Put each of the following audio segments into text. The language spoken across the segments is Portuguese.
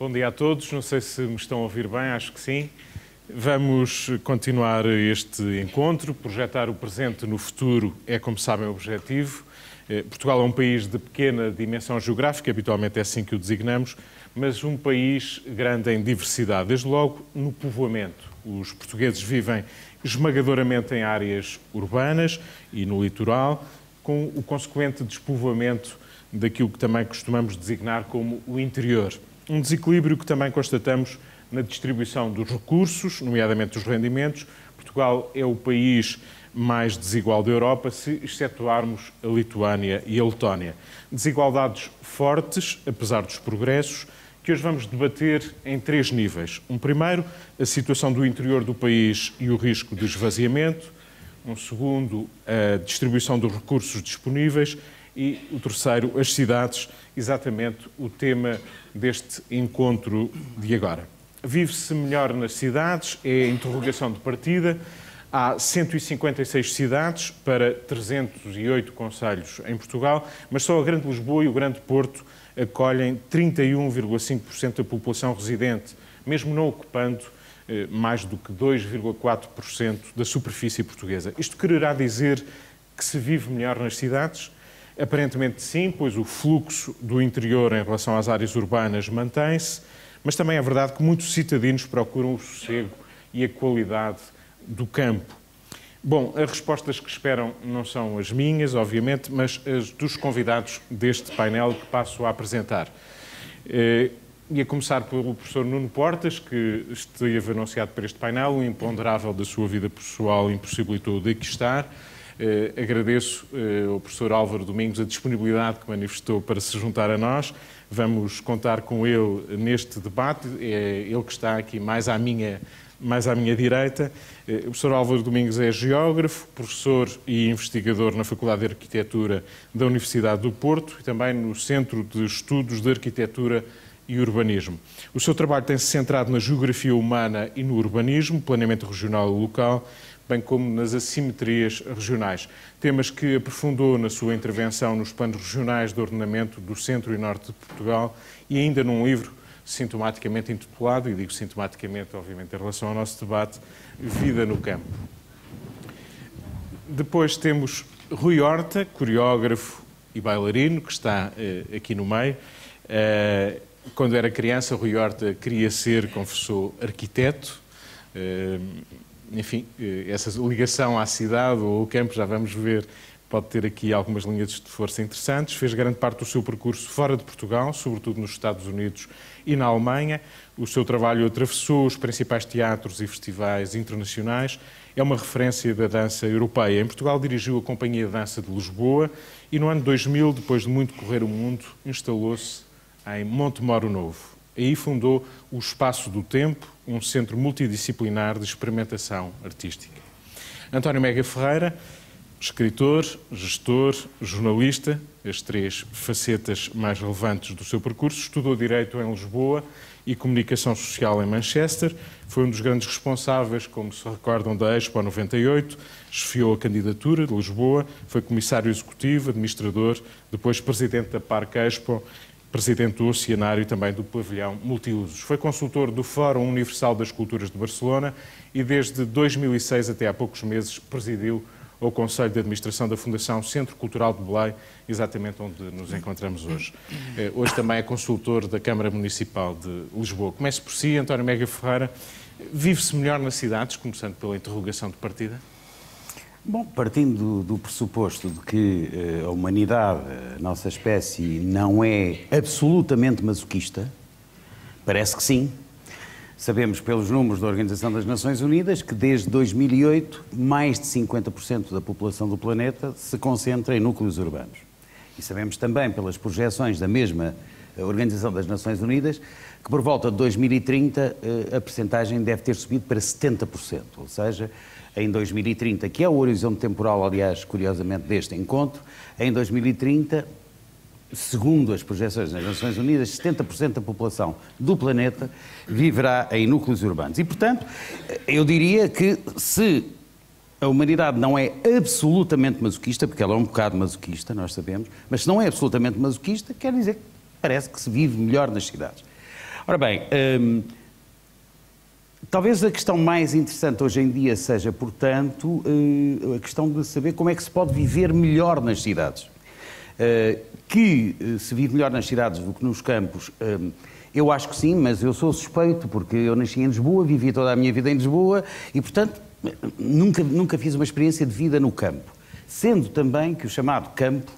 Bom dia a todos. Não sei se me estão a ouvir bem, acho que sim. Vamos continuar este encontro. Projetar o presente no futuro é, como sabem, o objetivo. Portugal é um país de pequena dimensão geográfica, habitualmente é assim que o designamos, mas um país grande em diversidade, desde logo no povoamento. Os portugueses vivem esmagadoramente em áreas urbanas e no litoral, com o consequente despovoamento daquilo que também costumamos designar como o interior. Um desequilíbrio que também constatamos na distribuição dos recursos, nomeadamente dos rendimentos. Portugal é o país mais desigual da Europa, se excetuarmos a Lituânia e a Letónia. Desigualdades fortes, apesar dos progressos, que hoje vamos debater em 3 níveis. Um primeiro, a situação do interior do país e o risco de esvaziamento. Um segundo, a distribuição dos recursos disponíveis. E o terceiro, as cidades, exatamente o tema deste encontro de agora. Vive-se melhor nas cidades, é a interrogação de partida. Há 156 cidades para 308 concelhos em Portugal, mas só a Grande Lisboa e o Grande Porto acolhem 31,5% da população residente, mesmo não ocupando mais do que 2,4% da superfície portuguesa. Isto quererá dizer que se vive melhor nas cidades? Aparentemente sim, pois o fluxo do interior em relação às áreas urbanas mantém-se, mas também é verdade que muitos cidadãos procuram o sossego e a qualidade do campo. Bom, as respostas que esperam não são as minhas, obviamente, mas as dos convidados deste painel que passo a apresentar. E a começar pelo professor Nuno Portas, que esteve anunciado para este painel, o imponderável da sua vida pessoal impossibilitou de aqui estar. Agradeço ao professor Álvaro Domingos a disponibilidade que manifestou para se juntar a nós. Vamos contar com ele neste debate, é ele que está aqui mais à minha direita. O professor Álvaro Domingos é geógrafo, professor e investigador na Faculdade de Arquitetura da Universidade do Porto e também no Centro de Estudos de Arquitetura e Urbanismo. O seu trabalho tem-se centrado na geografia humana e no urbanismo, planeamento regional e local, bem como nas assimetrias regionais. Temas que aprofundou na sua intervenção nos planos regionais de ordenamento do centro e norte de Portugal e ainda num livro sintomaticamente intitulado, e digo sintomaticamente, obviamente, em relação ao nosso debate, Vida no Campo. Depois temos Rui Horta, coreógrafo e bailarino, que está aqui no meio. Quando era criança, Rui Horta queria ser, confessou, arquiteto. Enfim, essa ligação à cidade ou ao campo, já vamos ver, pode ter aqui algumas linhas de força interessantes. Fez grande parte do seu percurso fora de Portugal, sobretudo nos Estados Unidos e na Alemanha. O seu trabalho atravessou os principais teatros e festivais internacionais. É uma referência da dança europeia. Em Portugal dirigiu a Companhia de Dança de Lisboa e no ano 2000, depois de muito correr o mundo, instalou-se em Montemoro Novo. Aí fundou o Espaço do Tempo, um centro multidisciplinar de experimentação artística. António Mega Ferreira, escritor, gestor, jornalista, as 3 facetas mais relevantes do seu percurso, estudou Direito em Lisboa e Comunicação Social em Manchester, foi um dos grandes responsáveis, como se recordam, da Expo 98, chefiou a candidatura de Lisboa, foi comissário executivo, administrador, depois presidente da Parque Expo, presidente do Oceanário e também do Pavilhão Multiusos. Foi consultor do Fórum Universal das Culturas de Barcelona e desde 2006 até há poucos meses presidiu o Conselho de Administração da Fundação Centro Cultural de Belém, exatamente onde nos encontramos hoje. Hoje também é consultor da Câmara Municipal de Lisboa. Começo por si, António Mega Ferreira. Vive-se melhor nas cidades, começando pela interrogação de partida? Bom, partindo do pressuposto de que a humanidade, a nossa espécie, não é absolutamente masoquista, parece que sim. Sabemos pelos números da Organização das Nações Unidas que desde 2008 mais de 50% da população do planeta se concentra em núcleos urbanos. E sabemos também pelas projeções da mesma Organização das Nações Unidas que por volta de 2030 a percentagem deve ter subido para 70%, ou seja, em 2030, que é o horizonte temporal, aliás, curiosamente, deste encontro, em 2030, segundo as projeções das Nações Unidas, 70% da população do planeta viverá em núcleos urbanos. E, portanto, eu diria que se a humanidade não é absolutamente masoquista, porque ela é um bocado masoquista, nós sabemos, mas se não é absolutamente masoquista, quer dizer que parece que se vive melhor nas cidades. Ora bem, talvez a questão mais interessante hoje em dia seja, portanto, a questão de saber como é que se pode viver melhor nas cidades. Que se vive melhor nas cidades do que nos campos, eu acho que sim, mas eu sou suspeito, porque eu nasci em Lisboa, vivi toda a minha vida em Lisboa e, portanto, nunca fiz uma experiência de vida no campo. Sendo também que o chamado campo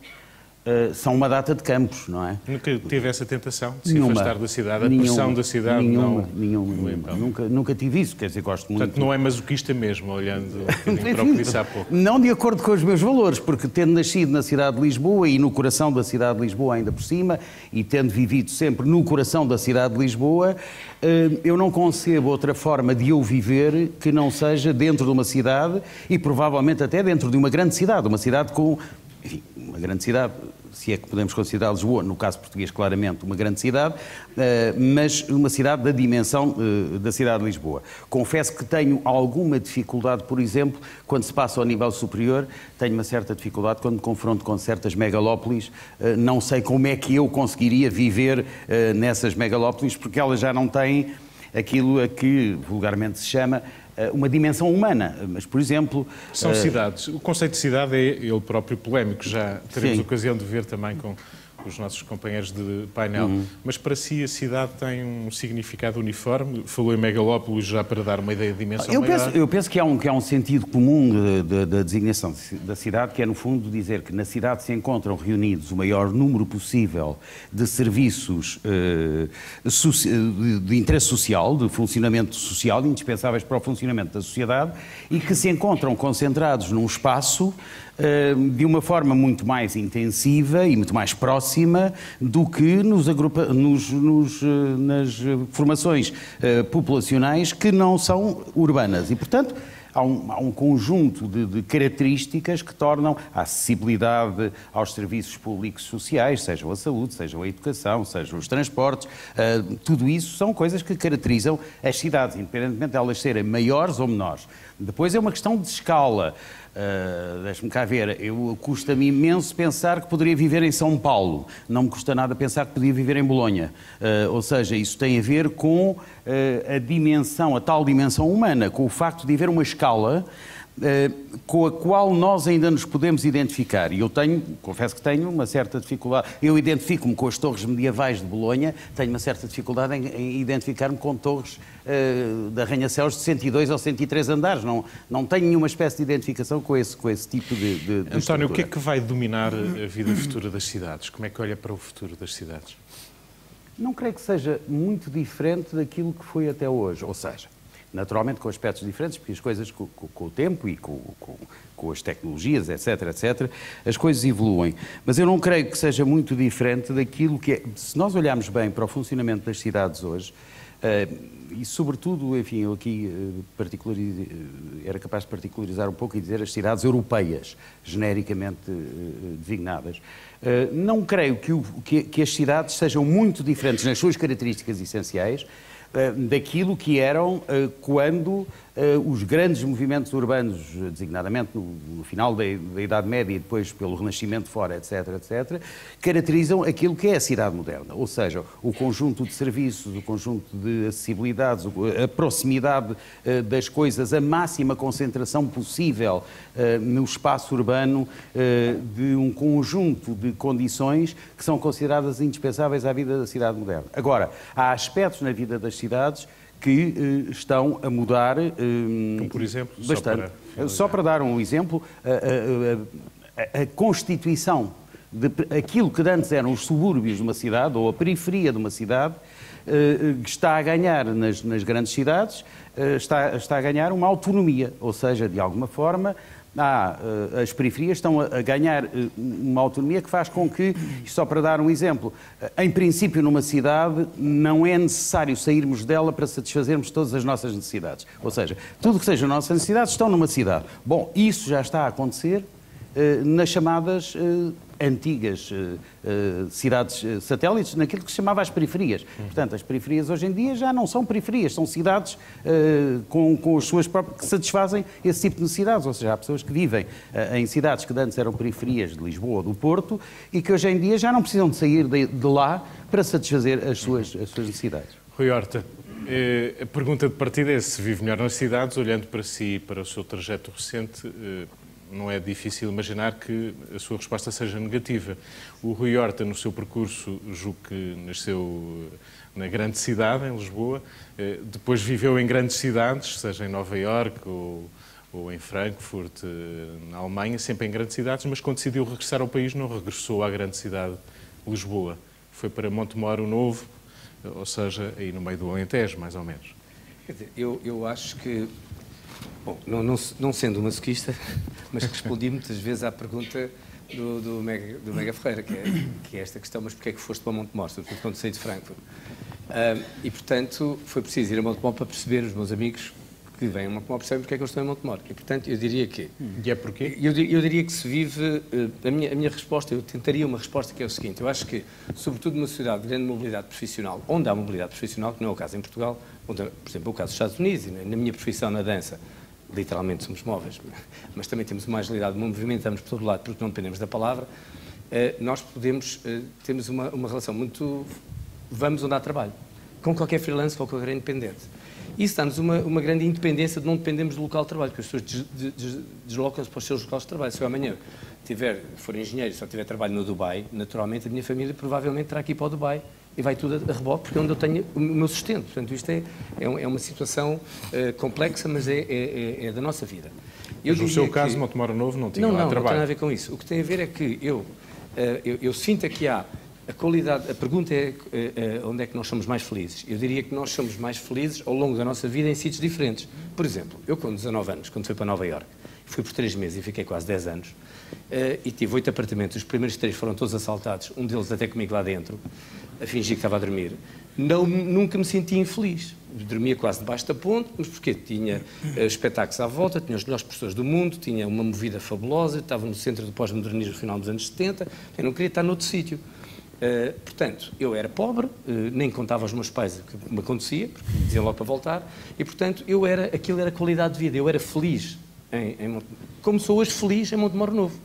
são uma data de campos, não é? Nunca teve essa tentação de se afastar da cidade? A pressão da cidade? Nunca tive isso, quer dizer, gosto muito. Portanto, não é masoquista mesmo, olhando para o que disse há pouco. Não de acordo com os meus valores, porque tendo nascido na cidade de Lisboa e no coração da cidade de Lisboa ainda por cima, e tendo vivido sempre no coração da cidade de Lisboa, eu não concebo outra forma de eu viver que não seja dentro de uma cidade e provavelmente até dentro de uma grande cidade, uma cidade com... Enfim, uma grande cidade, se é que podemos considerar Lisboa, no caso português, claramente uma grande cidade, mas uma cidade da dimensão da cidade de Lisboa. Confesso que tenho alguma dificuldade, por exemplo, quando se passa ao nível superior, tenho uma certa dificuldade quando me confronto com certas megalópolis, não sei como é que eu conseguiria viver nessas megalópolis, porque elas já não têm aquilo a que vulgarmente se chama uma dimensão humana, mas, por exemplo... São cidades. O conceito de cidade é ele próprio polémico, já teremos ocasião de ver também com os nossos companheiros de painel. Mas para si a cidade tem um significado uniforme? Falou em megalópolis já para dar uma ideia de dimensão maior. Eu penso que há um sentido comum da designação da cidade, que é, no fundo, dizer que na cidade se encontram reunidos o maior número possível de serviços de interesse social, de funcionamento social, indispensáveis para o funcionamento da sociedade, e que se encontram concentrados num espaço de uma forma muito mais intensiva e muito mais próxima do que nas formações populacionais que não são urbanas. E, portanto, há um conjunto de características que tornam a acessibilidade aos serviços públicos sociais, sejam a saúde, sejam a educação, sejam os transportes, tudo isso são coisas que caracterizam as cidades, independentemente de elas serem maiores ou menores. Depois é uma questão de escala. Deixe-me cá ver, custa-me imenso pensar que poderia viver em São Paulo, não me custa nada pensar que podia viver em Bolonha, ou seja, isso tem a ver com a tal dimensão humana, com o facto de haver uma escala com a qual nós ainda nos podemos identificar. E eu confesso que tenho uma certa dificuldade. Eu identifico-me com as torres medievais de Bolonha, tenho uma certa dificuldade em identificar-me com torres de arranha-céus de 102 ou 103 andares. Não tenho nenhuma espécie de identificação com esse tipo de António, estrutura. o que é que vai dominar a vida futura das cidades? Como é que olha para o futuro das cidades? Não creio que seja muito diferente daquilo que foi até hoje. Ou seja, naturalmente com aspectos diferentes, porque as coisas com o tempo e com as tecnologias, etc., as coisas evoluem. Mas eu não creio que seja muito diferente daquilo que é... Se nós olharmos bem para o funcionamento das cidades hoje, e sobretudo, enfim, eu aqui era capaz de particularizar um pouco e dizer as cidades europeias, genericamente designadas, não creio que as cidades sejam muito diferentes nas suas características essenciais daquilo que eram quando os grandes movimentos urbanos, designadamente no final da Idade Média e depois pelo Renascimento fora, etc., caracterizam aquilo que é a cidade moderna. Ou seja, o conjunto de serviços, o conjunto de acessibilidades, a proximidade das coisas, a máxima concentração possível no espaço urbano de um conjunto de condições que são consideradas indispensáveis à vida da cidade moderna. Agora, há aspectos na vida das cidades que estão a mudar como por exemplo, bastante. Só para dar um exemplo, a constituição de aquilo que antes eram os subúrbios de uma cidade ou a periferia de uma cidade está a ganhar nas grandes cidades, está a ganhar uma autonomia, ou seja, de alguma forma as periferias estão a ganhar uma autonomia que faz com que, só para dar um exemplo, em princípio numa cidade não é necessário sairmos dela para satisfazermos todas as nossas necessidades. Ou seja, tudo que sejam nossas necessidades estão numa cidade. Bom, isso já está a acontecer nas chamadas antigas cidades satélites, naquilo que se chamava as periferias. Portanto, as periferias hoje em dia já não são periferias, são cidades com as suas próprias, que satisfazem esse tipo de necessidades. Ou seja, há pessoas que vivem em cidades que antes eram periferias de Lisboa ou do Porto e que hoje em dia já não precisam de sair de lá para satisfazer as suas necessidades. Rui Horta, a pergunta de partida é se vive melhor nas cidades, olhando para si e para o seu trajeto recente, não é difícil imaginar que a sua resposta seja negativa. O Rui Horta, no seu percurso, julgo que nasceu na grande cidade, em Lisboa, depois viveu em grandes cidades, seja em Nova Iorque ou em Frankfurt, na Alemanha, sempre em grandes cidades, mas quando decidiu regressar ao país, não regressou à grande cidade de Lisboa. Foi para Montemor o Novo, ou seja, aí no meio do Alentejo, mais ou menos. Quer dizer, eu acho que, bom, não sendo masoquista, mas respondi muitas vezes à pergunta do Mega Ferreira, que é esta questão, mas porquê é que foste para Montemor, sobretudo quando saí de Frankfurt? E, portanto, foi preciso ir a Montemor para perceber, os meus amigos que vêm a Montemor percebem porque é que eu estou em Montemor. E, portanto, eu diria que... E é porquê? Eu diria que se vive... A minha resposta, eu tentaria uma resposta que é o seguinte, eu acho que, sobretudo numa sociedade de grande mobilidade profissional, onde há mobilidade profissional, que não é o caso em Portugal, onde, por exemplo, é o caso dos Estados Unidos, e na minha profissão na dança, literalmente somos móveis, mas também temos uma agilidade, movimentamos por todo lado porque não dependemos da palavra, nós temos uma relação muito... Vamos onde há trabalho, com qualquer freelance, com qualquer independente. Isso dá-nos uma grande independência de não dependemos do local de trabalho, porque as pessoas deslocam-se para os seus locais de trabalho. Se eu amanhã for engenheiro e só tiver trabalho no Dubai, naturalmente a minha família provavelmente terá que ir para o Dubai e vai tudo a reboque, porque é onde eu tenho o meu sustento. Portanto, isto é uma situação complexa, mas é da nossa vida. Mas no seu caso, Montemor o Novo não tinha lá trabalho. Não tem nada a ver com isso. O que tem a ver é que eu sinto que há a qualidade... A pergunta é onde é que nós somos mais felizes. Eu diria que nós somos mais felizes ao longo da nossa vida em sítios diferentes. Por exemplo, eu com 19 anos, quando fui para Nova Iorque, fui por 3 meses e fiquei quase 10 anos, e tive 8 apartamentos, os primeiros 3 foram todos assaltados, um deles até comigo lá dentro, a fingir que estava a dormir. Nunca me senti infeliz. Dormia quase debaixo da ponte, mas porquê? Tinha espetáculos à volta, tinha os melhores professores do mundo, tinha uma movida fabulosa, estava no centro do pós-modernismo no final dos anos 70, eu não queria estar noutro sítio. Portanto, eu era pobre, nem contava aos meus pais o que me acontecia, porque me diziam logo para voltar, e portanto aquilo era qualidade de vida, eu era feliz, como sou hoje feliz em Montemor Novo.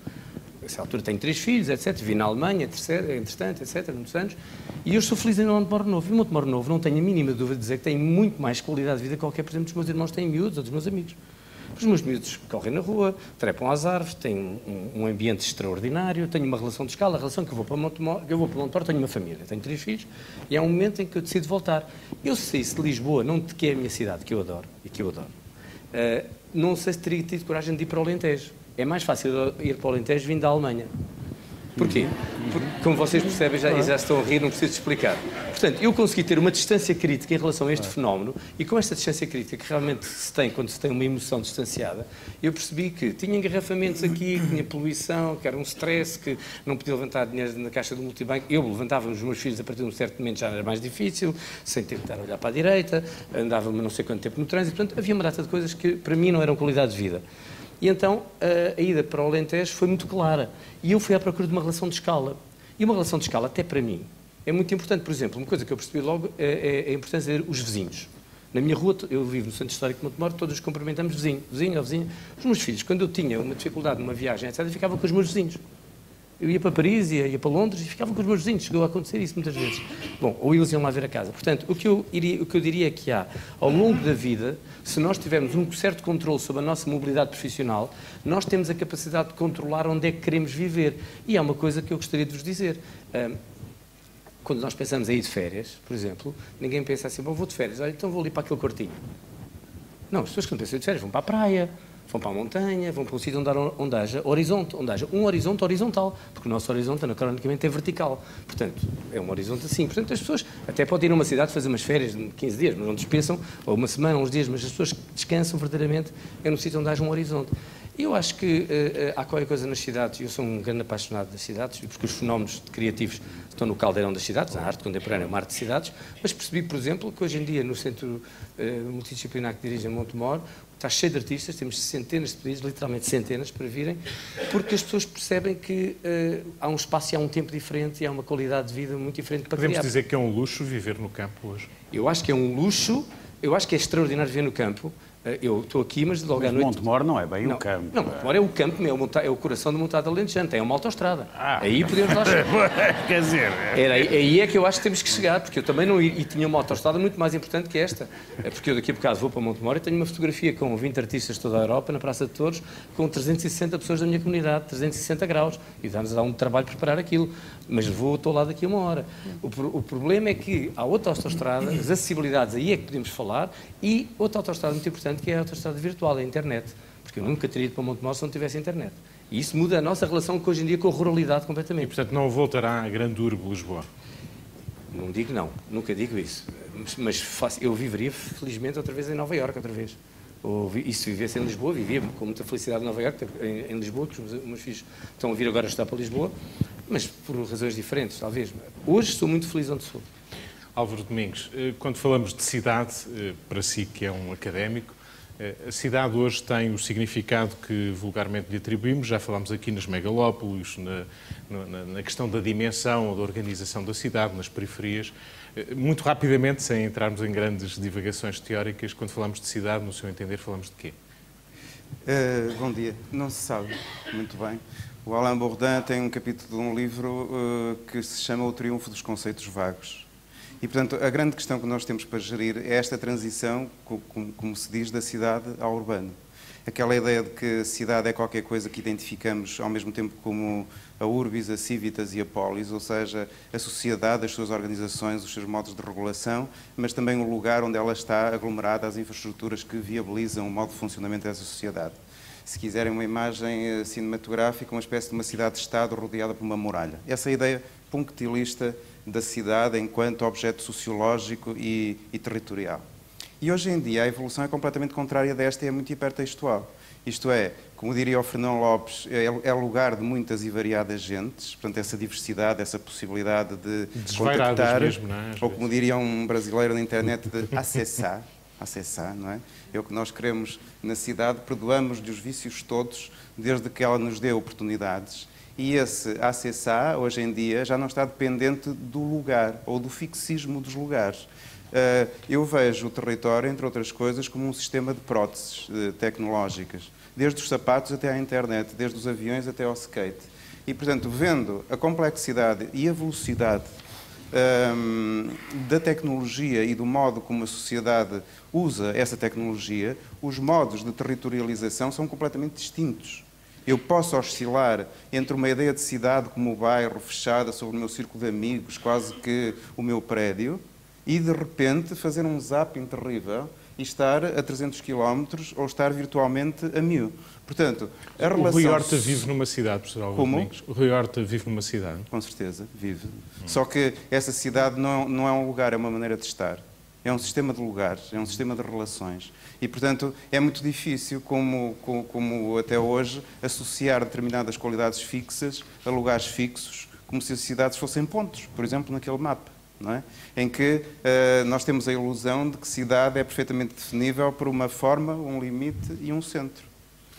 Nessa altura tenho 3 filhos, etc. Vivi na Alemanha, entretanto, etc., muitos anos, e eu sou feliz em Montemor Novo. E Montemor Novo não tenho a mínima dúvida de dizer que tem muito mais qualidade de vida que qualquer, por exemplo, dos meus irmãos têm miúdos ou dos meus amigos. Os meus miúdos correm na rua, trepam às árvores, têm um ambiente extraordinário, tenho uma relação de escala, a relação que eu vou para Montemor, tenho uma família, tenho 3 filhos, e há um momento em que eu decido voltar. Eu sei se de Lisboa, que é a minha cidade, que eu adoro, não sei se teria tido coragem de ir para o Alentejo. É mais fácil ir para o Alentejo vindo da Alemanha. Porquê? Porque, como vocês percebem, já estão a rir, não preciso explicar. Portanto, eu consegui ter uma distância crítica em relação a este fenómeno, e com esta distância crítica que realmente se tem quando se tem uma emoção distanciada, eu percebi que tinha engarrafamentos aqui, que tinha poluição, que era um stress, que não podia levantar dinheiro na caixa do multibanco. Eu levantava os meus filhos a partir de um certo momento, já era mais difícil, sem ter que estar a olhar para a direita, andava-me não sei quanto tempo no trânsito, portanto, havia uma data de coisas que para mim não eram qualidade de vida. E então a ida para o Alentejo foi muito clara. E eu fui à procura de uma relação de escala. E uma relação de escala, até para mim, é muito importante. Por exemplo, uma coisa que eu percebi logo é a importância de ter os vizinhos. Na minha rua, eu vivo no Centro Histórico de Montemor, todos nos cumprimentamos vizinho ou vizinha. Os meus filhos, quando eu tinha uma dificuldade numa viagem, etc., ficavam com os meus vizinhos. Eu ia para Paris, ia para Londres e ficava com os meus vizinhos. Chegou a acontecer isso muitas vezes. Bom, ou eles iam lá ver a casa. Portanto, o que eu diria é que ao longo da vida, se nós tivermos um certo controle sobre a nossa mobilidade profissional, nós temos a capacidade de controlar onde é que queremos viver. E há uma coisa que eu gostaria de vos dizer. Quando nós pensamos em ir de férias, por exemplo, ninguém pensa assim, bom, vou de férias, olha, então vou ali para aquele quartinho. Não, as pessoas que não pensam em ir de férias vão para a praia, vão para a montanha, vão para um sítio onde haja horizonte, onde haja um horizonte horizontal, porque o nosso horizonte, anacronicamente, é vertical. Portanto, é um horizonte assim. Portanto, as pessoas até podem ir a uma cidade fazer umas férias de 15 dias, mas não dispensam, ou uma semana, uns dias, mas as pessoas que descansam verdadeiramente é no sítio onde haja um horizonte. E eu acho que há qualquer coisa nas cidades, eu sou um grande apaixonado das cidades, porque os fenómenos criativos estão no caldeirão das cidades, a arte contemporânea é uma arte de cidades, mas percebi, por exemplo, que hoje em dia, no centro multidisciplinar que dirige em Montemor, está cheio de artistas, temos centenas de pedidos, literalmente centenas, para virem, porque as pessoas percebem que há um espaço e há um tempo diferente e há uma qualidade de vida muito diferente para Podemos criar. dizer que é um luxo viver no campo hoje? Eu acho que é um luxo, eu acho que é extraordinário viver no campo, Eu estou aqui, mas logo à noite... Montemor não é bem o campo. Não, Montemor é o campo, é o coração do montado alentejano, tem uma autoestrada. Aí podemos lá chegar. Quer dizer... Aí é que eu acho que temos que chegar, porque eu também não... E tinha uma autoestrada muito mais importante que esta. Porque eu daqui a bocado vou para Montemor e tenho uma fotografia com 20 artistas de toda a Europa, na Praça de Touros, com 360 pessoas da minha comunidade, 360 graus. E dá-nos a dar um trabalho preparar aquilo. Mas estou lá daqui a uma hora. O problema é que há outra autoestrada, as acessibilidades, aí é que podemos falar, e outra autoestrada muito importante, que é a autoestrada virtual, a internet. Porque eu nunca teria ido para Montemor se não tivesse internet. E isso muda a nossa relação hoje em dia com a ruralidade completamente. E, portanto, não voltará à grande urbe Lisboa? Não digo não, nunca digo isso. Mas eu viveria felizmente outra vez em Nova Iorque, outra vez. E se vivesse em Lisboa, vivia com muita felicidade em Nova Iorque, em Lisboa, que os meus filhos estão a vir agora a estudar para Lisboa, mas por razões diferentes, talvez. Hoje estou muito feliz onde sou. Álvaro Domingos, quando falamos de cidade, para si que é um académico, a cidade hoje tem o significado que vulgarmente lhe atribuímos, já falámos aqui nas megalópolis, na questão da dimensão ou da organização da cidade, nas periferias. Muito rapidamente, sem entrarmos em grandes divagações teóricas, quando falamos de cidade, no seu entender, falamos de quê? Bom dia. Não se sabe muito bem. O Alain Bourdin tem um capítulo de um livro que se chama O Triunfo dos Conceitos Vagos. E, portanto, a grande questão que nós temos para gerir é esta transição, como se diz, da cidade ao urbano. Aquela ideia de que a cidade é qualquer coisa que identificamos ao mesmo tempo como a urbis, a civitas e a polis, ou seja, a sociedade, as suas organizações, os seus modos de regulação, mas também o lugar onde ela está aglomerada, as infraestruturas que viabilizam o modo de funcionamento dessa sociedade. Se quiserem uma imagem cinematográfica, uma espécie de uma cidade-estado rodeada por uma muralha. Essa é a ideia punctilista da cidade enquanto objeto sociológico e territorial. E hoje em dia a evolução é completamente contrária desta e é muito hipertextual. Isto é, como diria o Fernão Lopes, é lugar de muitas e variadas gentes, portanto essa diversidade, essa possibilidade de contactar, mesmo, não é? ou como diria um brasileiro na internet, de acessar, não é? É o que nós queremos na cidade, perdoamos-lhe os vícios todos, desde que ela nos dê oportunidades. E esse acessar, hoje em dia, já não está dependente do lugar ou do fixismo dos lugares. Eu vejo o território, entre outras coisas, como um sistema de próteses tecnológicas, desde os sapatos até à internet, desde os aviões até ao skate. E, portanto, vendo a complexidade e a velocidade da tecnologia e do modo como a sociedade usa essa tecnologia, os modos de territorialização são completamente distintos. Eu posso oscilar entre uma ideia de cidade como o bairro, fechada sobre o meu círculo de amigos, quase que o meu prédio, e de repente fazer um zapping terrível e estar a 300 km ou estar virtualmente a 1000. Portanto, a relação... O Rui Horta vive numa cidade, professor Álvaro Domingos. O Rui Horta vive numa cidade. Com certeza, vive. Só que essa cidade não é um lugar, é uma maneira de estar. É um sistema de lugares, é um sistema de relações. E, portanto, é muito difícil, como até hoje, associar determinadas qualidades fixas a lugares fixos, como se as cidades fossem pontos, por exemplo, naquele mapa, não é? Em que nós temos a ilusão de que cidade é perfeitamente definível por uma forma, um limite e um centro,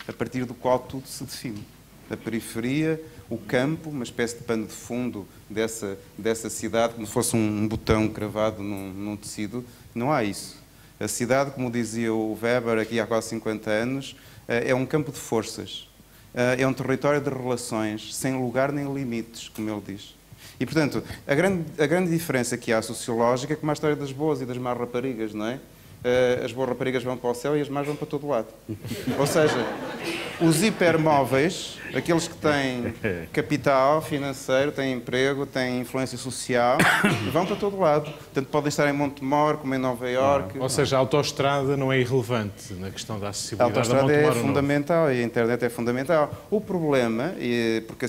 a partir do qual tudo se define. A periferia, o campo, uma espécie de pano de fundo dessa cidade, como se fosse um botão cravado num tecido. Não há isso. A cidade, como dizia o Weber aqui há quase 50 anos, é um campo de forças. É um território de relações, sem lugar nem limites, como ele diz. E, portanto, a grande diferença que há sociológica é como a história das boas e das más raparigas, não é? As boas raparigas vão para o céu e as más vão para todo lado. Ou seja, os hipermóveis, aqueles que têm capital financeiro, têm emprego, têm influência social, vão para todo lado. Portanto, podem estar em Montemor, como em Nova Iorque. Ou seja, a autoestrada não é irrelevante na questão da acessibilidade. A autoestrada é fundamental e a internet é fundamental. O problema, porque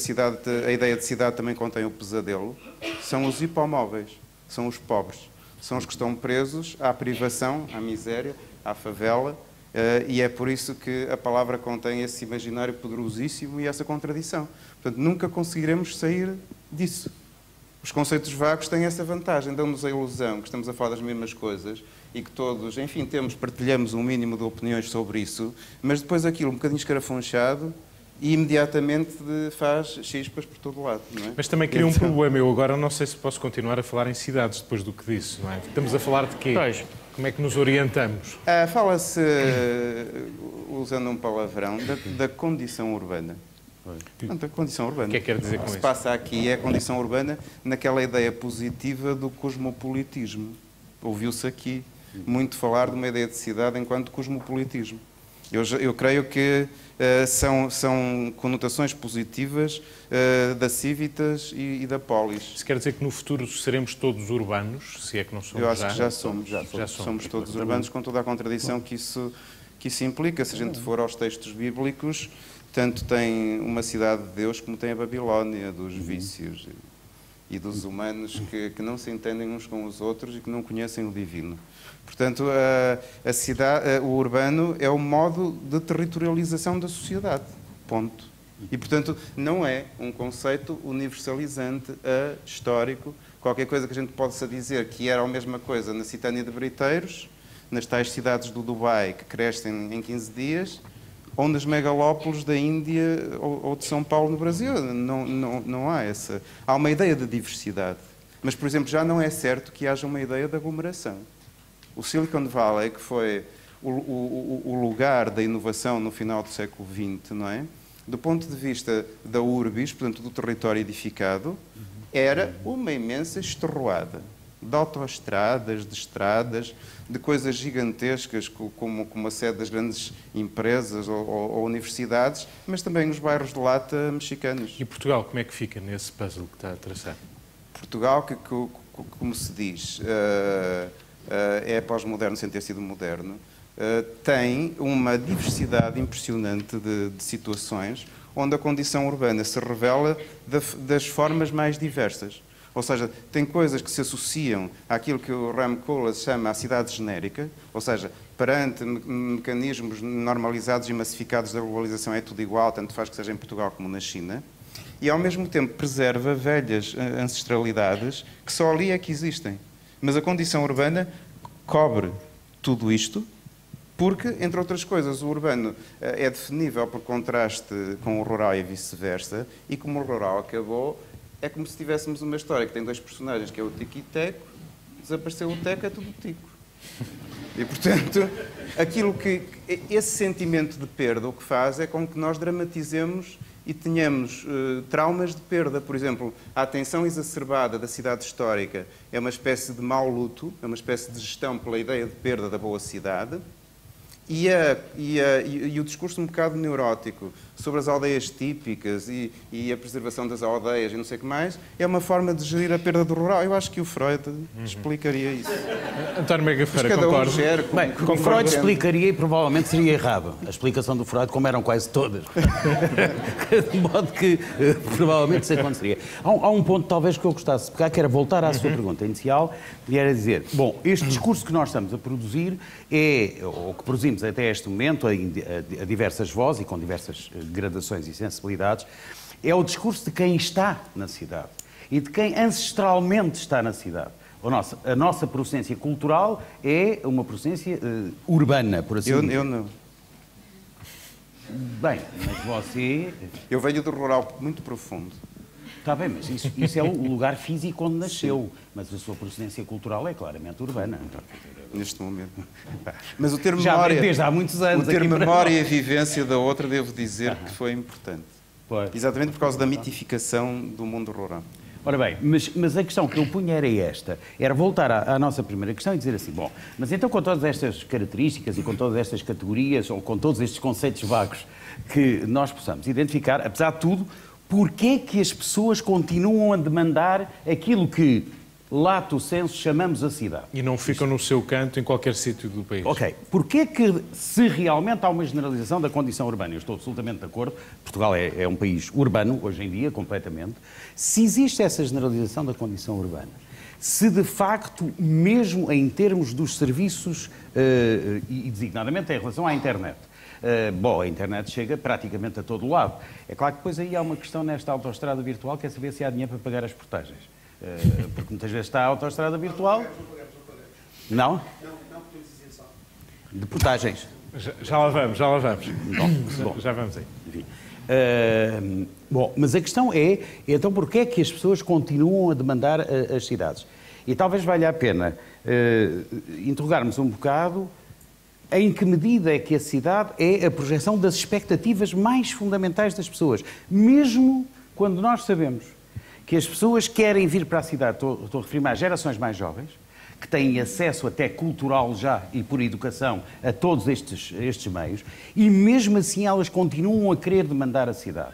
a ideia de cidade também contém o pesadelo, são os hipomóveis, são os pobres. São os que estão presos à privação, à miséria, à favela, e é por isso que a palavra contém esse imaginário poderosíssimo e essa contradição. Portanto, nunca conseguiremos sair disso. Os conceitos vagos têm essa vantagem, dão-nos a ilusão que estamos a falar das mesmas coisas e que todos, enfim, partilhamos um mínimo de opiniões sobre isso, mas depois aquilo um bocadinho escarafunchado e imediatamente faz chispas por todo lado. Não é? Mas também cria um problema. Eu agora não sei se posso continuar a falar em cidades depois do que disse, não é? Estamos a falar de quê? Pois. Como é que nos orientamos? Fala-se, usando um palavrão, da condição urbana. Portanto, a condição urbana. O que é que quer dizer com isso? O que se passa aqui é a condição urbana naquela ideia positiva do cosmopolitismo. Ouviu-se aqui muito falar de uma ideia de cidade enquanto cosmopolitismo. Eu creio que são conotações positivas da Civitas e da Polis. Isso quer dizer que no futuro seremos todos urbanos, se é que não somos? Eu acho que já somos. Somos Todos urbanos, com toda a contradição que isso implica. Se a gente for aos textos bíblicos, tanto tem uma cidade de Deus como tem a Babilónia, dos vícios e dos humanos que não se entendem uns com os outros e que não conhecem o divino. Portanto, a cidade, o urbano é o modo de territorialização da sociedade. Ponto. E, portanto, não é um conceito universalizante, histórico, qualquer coisa que a gente possa dizer que era a mesma coisa na Citânia de Briteiros, nas tais cidades do Dubai que crescem em 15 dias, ou nas megalópolis da Índia ou de São Paulo no Brasil. Não há essa. Há uma ideia de diversidade. Mas, por exemplo, já não é certo que haja uma ideia de aglomeração. O Silicon Valley, que foi o lugar da inovação no final do século XX, não é? Do ponto de vista da urbis, portanto, do território edificado, era uma imensa esterroada de autoestradas, de estradas, de coisas gigantescas, como a sede das grandes empresas ou universidades, mas também nos bairros de lata mexicanos. E Portugal, como é que fica nesse puzzle que está a traçar? Portugal, como se diz, é pós-moderno sem ter sido moderno, tem uma diversidade impressionante de situações onde a condição urbana se revela das formas mais diversas. Ou seja, tem coisas que se associam àquilo que o Rem Koolhaas chama a cidade genérica, ou seja, perante mecanismos normalizados e massificados da globalização é tudo igual, tanto faz que seja em Portugal como na China, e ao mesmo tempo preserva velhas ancestralidades que só ali é que existem. Mas a condição urbana cobre tudo isto, porque, entre outras coisas, o urbano é definível por contraste com o rural e vice-versa, e como o rural acabou, é como se tivéssemos uma história que tem dois personagens, que é o Tico e Teco, desapareceu o Teco, é tudo o Tico. E, portanto, esse sentimento de perda o que faz é com que nós dramatizemos e tenhamos traumas de perda. Por exemplo, a atenção exacerbada da cidade histórica é uma espécie de mau luto, é uma espécie de gestão pela ideia de perda da boa cidade. E o discurso um bocado neurótico sobre as aldeias típicas e a preservação das aldeias e não sei o que mais, é uma forma de gerir a perda do rural. Eu acho que o Freud explicaria isso. António Mega Ferreira, concordo. Bem, o Freud explicaria e provavelmente seria errado. A explicação do Freud, como eram quase todas. De modo que provavelmente isso aconteceria. Há um ponto talvez que eu gostasse de pegar, que era voltar à sua pergunta inicial, e era dizer, bom, este discurso que nós estamos a produzir ou que produzimos até este momento, a diversas vozes e com diversas gradações e sensibilidades, é o discurso de quem está na cidade e de quem ancestralmente está na cidade. A nossa procedência cultural é uma procedência urbana, por assim dizer. Eu não. Bem, mas você... Eu venho do rural muito profundo. Está bem, mas isso é o lugar físico onde nasceu. Sim. Mas a sua procedência cultural é claramente urbana. Neste momento. Mas o termo já memória... desde há muitos anos. O termo memória e a vivência da outra, devo dizer que foi importante. Pois. Exatamente por causa da mitificação do mundo rural. Ora bem, mas a questão que eu punha era esta. Era voltar à nossa primeira questão e dizer assim, bom, mas então com todas estas características e com todas estas categorias ou com todos estes conceitos vagos que nós possamos identificar, apesar de tudo, porquê é que as pessoas continuam a demandar aquilo que, lato sensu, chamamos a cidade? E não ficam no seu canto em qualquer sítio do país. Ok. Porquê é que, se realmente há uma generalização da condição urbana, eu estou absolutamente de acordo, Portugal é um país urbano, hoje em dia, completamente, se existe essa generalização da condição urbana, se de facto, mesmo em termos dos serviços, e designadamente em relação à internet, a internet chega praticamente a todo lado. É claro que depois aí há uma questão nesta autoestrada virtual, que é saber se há dinheiro para pagar as portagens. Porque muitas vezes está a autoestrada virtual... Não? Não temos isenção. De portagens. Já lá vamos. Bom, já vamos aí. Enfim. Mas a questão então, porquê é que as pessoas continuam a demandar as cidades? E talvez valha a pena interrogarmos um bocado em que medida é que a cidade é a projeção das expectativas mais fundamentais das pessoas, mesmo quando nós sabemos que as pessoas querem vir para a cidade, estou a referir-me às gerações mais jovens, que têm acesso até cultural já e por educação a todos estes meios, e mesmo assim elas continuam a querer demandar a cidade.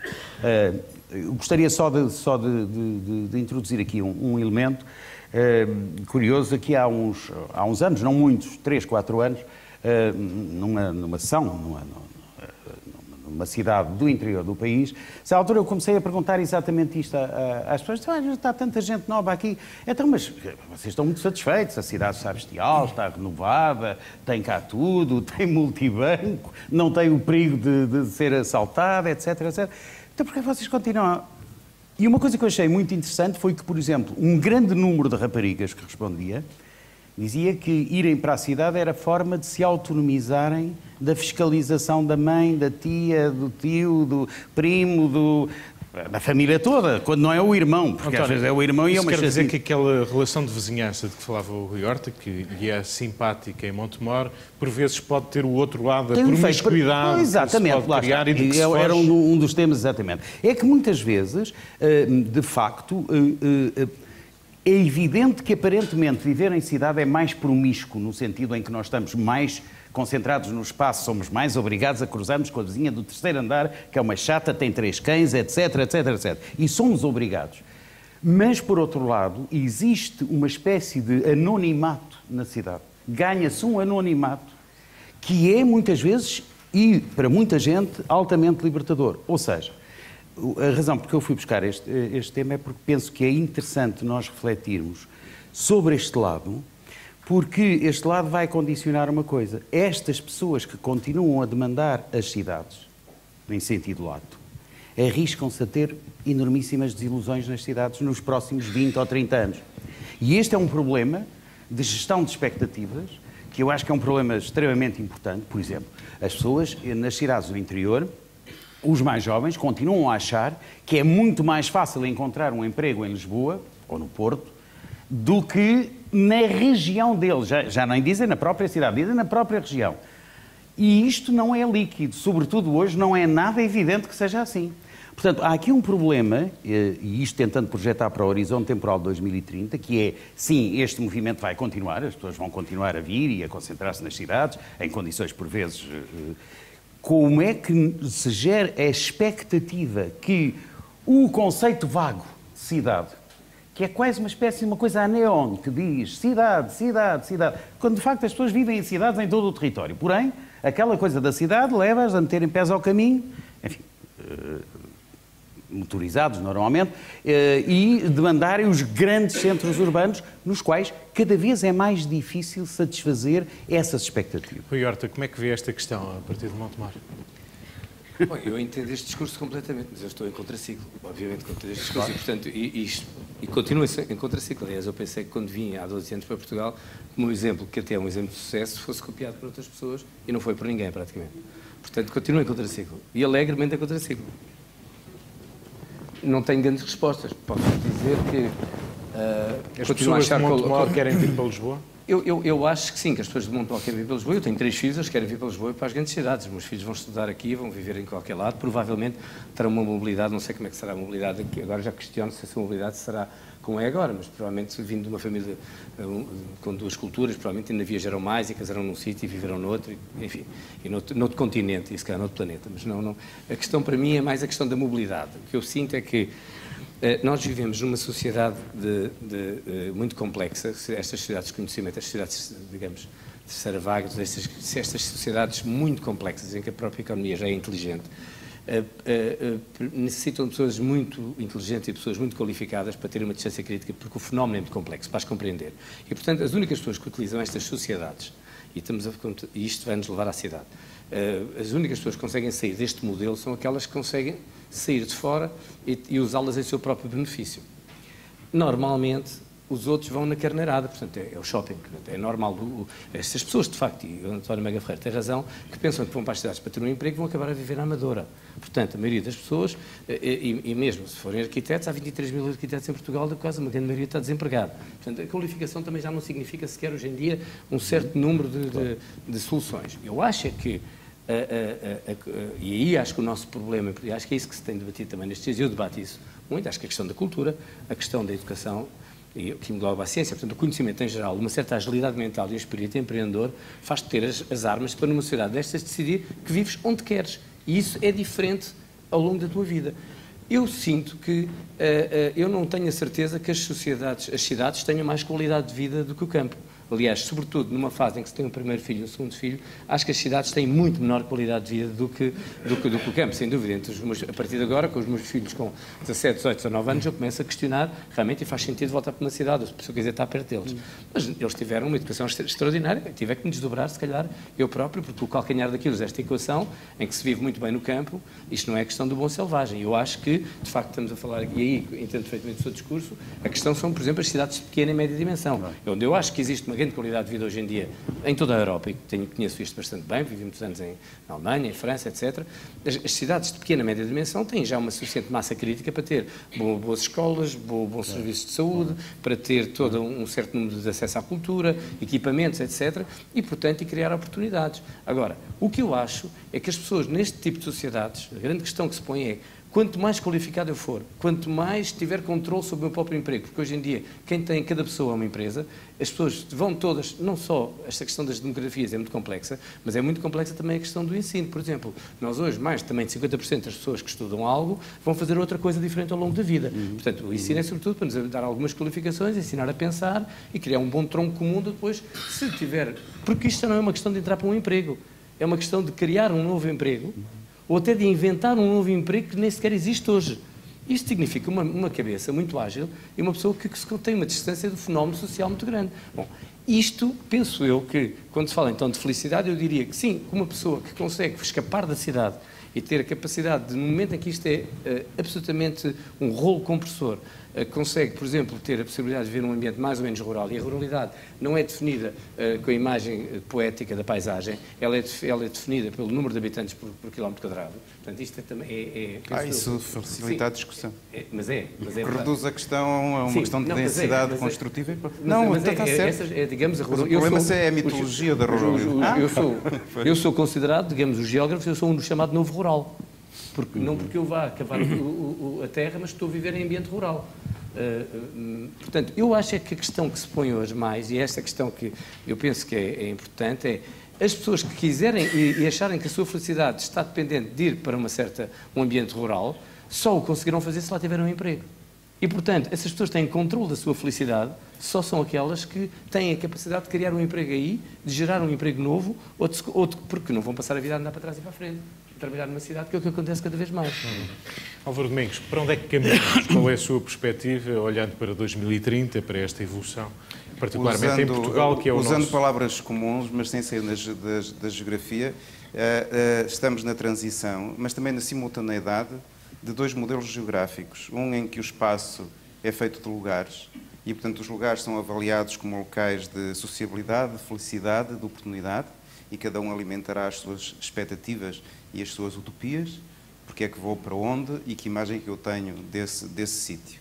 Eu gostaria só de introduzir aqui um elemento curioso. Aqui há uns anos, não muitos, 3, 4 anos, numa sessão, numa cidade do interior do país, nessa altura eu comecei a perguntar exatamente isto às pessoas. Está tanta gente nova aqui, então, mas vocês estão muito satisfeitos, a cidade está bestial, está renovada, tem cá tudo, tem multibanco, não tem o perigo de ser assaltada, etc, etc. Então porquê vocês continuam? E uma coisa que eu achei muito interessante foi que, por exemplo, um grande número de raparigas que respondia dizia que irem para a cidade era forma de se autonomizarem da fiscalização da mãe, da tia, do tio, do primo, da família toda, quando não é o irmão, porque António, às vezes é o irmão e é uma quer dizer que aquela relação de vizinhança de que falava o Rui Horta, que é simpática em Montemor, por vezes pode ter o outro lado, a promiscuidade exatamente, que se pode criar e de que se era foge. um dos temas, exatamente. É que muitas vezes, de facto, é evidente que aparentemente viver em cidade é mais promíscuo, no sentido em que nós estamos mais concentrados no espaço, somos mais obrigados a cruzarmos com a vizinha do terceiro andar, que é uma chata, tem 3 cães, etc, etc, etc. E somos obrigados. Mas, por outro lado, existe uma espécie de anonimato na cidade. Ganha-se um anonimato que é, muitas vezes, e para muita gente, altamente libertador. Ou seja, a razão porque eu fui buscar este tema é porque penso que é interessante nós refletirmos sobre este lado, porque este lado vai condicionar uma coisa. Estas pessoas que continuam a demandar as cidades, em sentido lato, arriscam-se a ter enormíssimas desilusões nas cidades nos próximos 20 ou 30 anos. E este é um problema de gestão de expectativas, que eu acho que é um problema extremamente importante. Por exemplo, as pessoas nas cidades do interior, os mais jovens, continuam a achar que é muito mais fácil encontrar um emprego em Lisboa ou no Porto do que na região deles. Já nem dizem na própria cidade, dizem na própria região. E isto não é líquido, sobretudo hoje não é nada evidente que seja assim. Portanto, há aqui um problema, e isto tentando projetar para o horizonte temporal de 2030, que é, sim, este movimento vai continuar, as pessoas vão continuar a vir e a concentrar-se nas cidades, em condições por vezes... Como é que se gera a expectativa que o conceito vago de cidade, que é quase uma espécie de uma coisa a neon, que diz cidade, cidade, cidade, quando de facto as pessoas vivem em cidades em todo o território. Porém, aquela coisa da cidade leva-as a meterem pés ao caminho, enfim, motorizados normalmente, e demandarem os grandes centros urbanos, nos quais cada vez é mais difícil satisfazer essas expectativas. Rui Horta, como é que vê esta questão a partir de Montemor? Bom, eu entendo este discurso completamente, mas eu estou em contraciclo, obviamente, contra este discurso, claro. E continuo em contraciclo. Aliás, eu pensei que quando vim há 12 anos para Portugal, como exemplo, que até é um exemplo de sucesso, fosse copiado por outras pessoas, e não foi por ninguém, praticamente. Portanto, continuo em contraciclo. E alegremente em contraciclo. Não tenho grandes respostas. Posso dizer que... As pessoas de Montemor querem vir para Lisboa? Eu acho que sim, que as pessoas de Montemor querem vir para Lisboa. Eu tenho 3 filhos, eles querem vir para Lisboa e para as grandes cidades. Os meus filhos vão estudar aqui, vão viver em qualquer lado. Provavelmente terão uma mobilidade, não sei como é que será a mobilidade aqui. Agora já questiono se essa mobilidade será como é agora, mas provavelmente vindo de uma família com 2 culturas, provavelmente ainda viajarão mais e casarão num sítio e viverão noutro, enfim, e noutro continente, e se calhar noutro planeta. Mas não, a questão para mim é mais a questão da mobilidade. O que eu sinto é que nós vivemos numa sociedade muito complexa, estas sociedades de conhecimento, estas sociedades, digamos, de terceira vaga, estas sociedades muito complexas, em que a própria economia já é inteligente, necessitam de pessoas muito inteligentes e pessoas muito qualificadas para terem uma distância crítica, porque o fenómeno é muito complexo, para as compreender. E, portanto, as únicas pessoas que utilizam estas sociedades, e isto vai nos levar à cidade, as únicas pessoas que conseguem sair deste modelo são aquelas que conseguem sair de fora e usá-las em seu próprio benefício. Normalmente, os outros vão na carneirada, portanto é o shopping, é normal. Estas pessoas, de facto, e o António Mega Ferreira tem razão, que pensam que vão para as cidades para ter um emprego vão acabar a viver na Amadora. Portanto, a maioria das pessoas, e mesmo se forem arquitetos, há 23 mil arquitetos em Portugal, da quase uma grande maioria está desempregada. Portanto, a qualificação também já não significa sequer hoje em dia um certo número de soluções. Eu acho é que e aí acho que o nosso problema, e acho que é isso que se tem debatido também nestes dias, eu debato isso muito, acho que a questão da cultura, a questão da educação, e que engloba a ciência, portanto, o conhecimento em geral, uma certa agilidade mental e um espírito empreendedor faz-te ter as armas para, numa sociedade destas, decidir que vives onde queres. E isso é diferente ao longo da tua vida. Eu sinto que, eu não tenho a certeza que as cidades tenham mais qualidade de vida do que o campo. Aliás, sobretudo numa fase em que se tem o primeiro filho e o segundo filho, acho que as cidades têm muito menor qualidade de vida do que o campo, sem dúvida. A partir de agora, com os meus filhos com 17, 18, 19 anos, eu começo a questionar realmente e faz sentido voltar para uma cidade, se a pessoa quiser estar perto deles. Mas eles tiveram uma educação extraordinária, tive que me desdobrar, se calhar, eu próprio, porque o calcanhar daquilo desta equação, em que se vive muito bem no campo, isto não é questão do bom selvagem. Eu acho que, de facto, estamos a falar, e aí entendo perfeitamente o seu discurso, a questão são, por exemplo, as cidades de pequena e média dimensão, onde eu acho que existe uma grande qualidade de vida hoje em dia em toda a Europa, e conheço isto bastante bem, vivi muitos anos na Alemanha, em França, etc. As cidades de pequena e média dimensão têm já uma suficiente massa crítica para ter boas escolas, bons serviços de saúde, para ter todo um certo número de acesso à cultura, equipamentos, etc. E, portanto, criar oportunidades. Agora, o que eu acho é que as pessoas neste tipo de sociedades, a grande questão que se põe é: quanto mais qualificado eu for, quanto mais tiver controle sobre o meu próprio emprego, porque hoje em dia cada pessoa é uma empresa, as pessoas vão todas, não só esta questão das demografias é muito complexa, mas é muito complexa também a questão do ensino. Por exemplo, nós hoje, mais também de 50% das pessoas que estudam algo vão fazer outra coisa diferente ao longo da vida. Portanto, o ensino é sobretudo para nos dar algumas qualificações, ensinar a pensar e criar um bom tronco comum depois, se tiver... Porque isto não é uma questão de entrar para um emprego, é uma questão de criar um novo emprego, ou até de inventar um novo emprego que nem sequer existe hoje. Isto significa uma cabeça muito ágil e uma pessoa que tem uma distância do fenómeno social muito grande. Bom, isto, penso eu, que quando se fala então de felicidade, eu diria que sim, uma pessoa que consegue escapar da cidade e ter a capacidade de, no momento em que isto é absolutamente um rolo compressor, consegue, por exemplo, ter a possibilidade de viver num ambiente mais ou menos rural, e a ruralidade não é definida com a imagem poética da paisagem, ela é definida pelo número de habitantes por quilómetro quadrado. Portanto, isto também isso facilita a discussão. Mas é reduz a questão a uma questão de densidade construtiva. Está certo. Digamos, o problema é a mitologia da ruralidade. Eu sou considerado, digamos, os geógrafos, eu sou um do chamado novo rural. Não porque eu vá cavar a terra, mas estou a viver em ambiente rural. Portanto, eu acho é que a questão que se põe hoje mais, e esta questão que eu penso que é importante, é as pessoas que quiserem e acharem que a sua felicidade está dependente de ir para um ambiente rural, só o conseguirão fazer se lá tiverem um emprego. E, portanto, essas pessoas têm controle da sua felicidade, só são aquelas que têm a capacidade de criar um emprego aí, de gerar um emprego novo, porque não vão passar a vida a andar para trás e para a frente, trabalhar numa cidade, que é o que acontece cada vez mais. Álvaro Domingos, para onde é que caminhamos? Qual é a sua perspectiva, olhando para 2030, para esta evolução, particularmente em Portugal, que é o nosso... Usando palavras comuns, mas sem sair da geografia, estamos na transição, mas também na simultaneidade de dois modelos geográficos. Um em que o espaço é feito de lugares e, portanto, os lugares são avaliados como locais de sociabilidade, de felicidade, de oportunidade, e cada um alimentará as suas expectativas e as suas utopias, porque é que vou para onde e que imagem é que eu tenho desse sítio.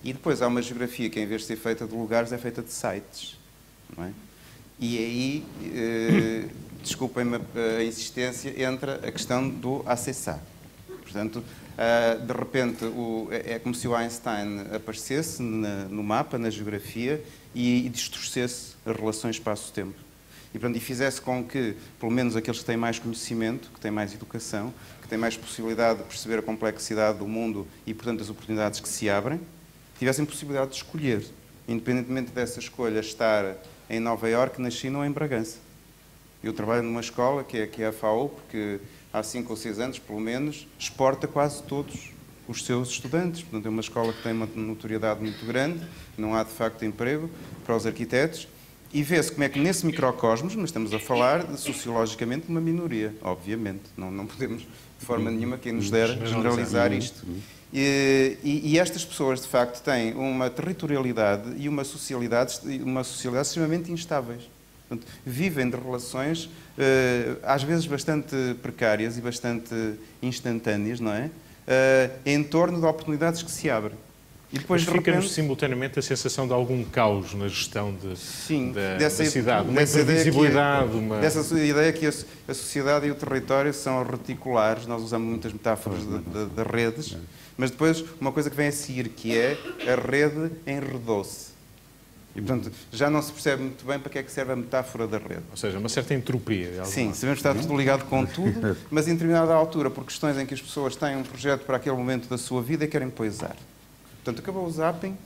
E depois há uma geografia que, em vez de ser feita de lugares, é feita de sites, não é? E aí, desculpem-me a insistência, entra a questão do acessar. Portanto, de repente, é como se o Einstein aparecesse no mapa, na geografia, e distorcesse as relações espaço-tempo. E fizesse com que, pelo menos aqueles que têm mais conhecimento, que têm mais educação, que têm mais possibilidade de perceber a complexidade do mundo e, portanto, as oportunidades que se abrem, tivessem possibilidade de escolher, independentemente dessa escolha estar em Nova Iorque, na China ou em Bragança. Eu trabalho numa escola, que é a FAO, porque há 5 ou 6 anos, pelo menos, exporta quase todos os seus estudantes. Portanto, é uma escola que tem uma notoriedade muito grande, não há, de facto, emprego para os arquitetos, E vê-se como é que nesse microcosmos, mas estamos a falar sociologicamente de uma minoria, obviamente. Não podemos, de forma nenhuma, quem nos dera, generalizar isto. E estas pessoas, de facto, têm uma territorialidade e uma socialidade extremamente instáveis. Portanto, vivem de relações, às vezes bastante precárias e bastante instantâneas, não é? Em torno de oportunidades que se abrem. E depois, mas fica-nos simultaneamente a sensação de algum caos na gestão da cidade, uma invisibilidade. Dessa ideia que a sociedade e o território são reticulares, nós usamos muitas metáforas de redes, mas depois uma coisa que vem a seguir, que é a rede enredou-se. E, portanto, já não se percebe muito bem para que é que serve a metáfora da rede. Ou seja, uma certa entropia. Sim, sabemos que está tudo ligado com tudo, mas em determinada altura, por questões em que as pessoas têm um projeto para aquele momento da sua vida e querem poisar. Portanto, acabou o zapping,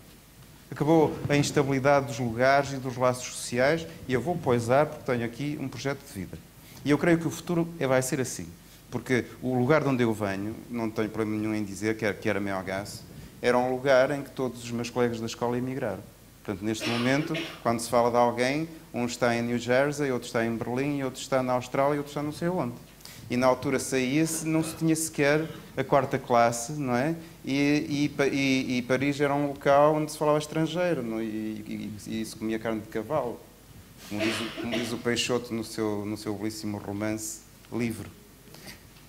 acabou a instabilidade dos lugares e dos laços sociais e eu vou poisar porque tenho aqui um projeto de vida. E eu creio que o futuro vai ser assim. Porque o lugar de onde eu venho, não tenho problema nenhum em dizer que era Meaugasse, era um lugar em que todos os meus colegas da escola emigraram. Portanto, neste momento, quando se fala de alguém, um está em New Jersey, outro está em Berlim, outro está na Austrália e outro está não sei onde. E na altura saía-se, não se tinha sequer a quarta classe, não é? E Paris era um local onde se falava estrangeiro, não? E se comia carne de cavalo, como diz o Peixoto no seu belíssimo romance Livre.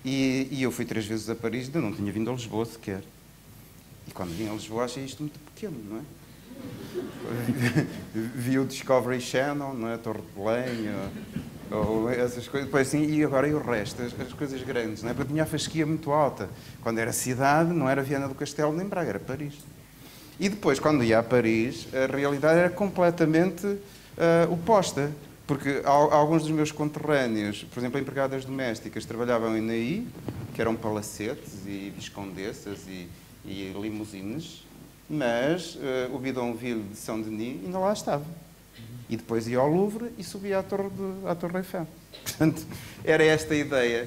E eu fui 3 vezes a Paris e ainda não tinha vindo a Lisboa sequer. E quando vim a Lisboa achei isto muito pequeno, não é? Vi o Discovery Channel, não é? A Torre de Belém, ou essas coisas, depois assim, e agora e o resto, as coisas grandes, não é? Porque tinha a fasquia muito alta. Quando era cidade, não era Viana do Castelo nem Braga, era Paris. E depois, quando ia a Paris, a realidade era completamente oposta. Porque alguns dos meus conterrâneos, por exemplo, empregadas domésticas, trabalhavam em Naí, que eram palacetes e viscondessas e limusines, mas o Bidonville de Saint-Denis ainda lá estava. E depois ia ao Louvre e subia à Torre Eiffel. Portanto, era esta a ideia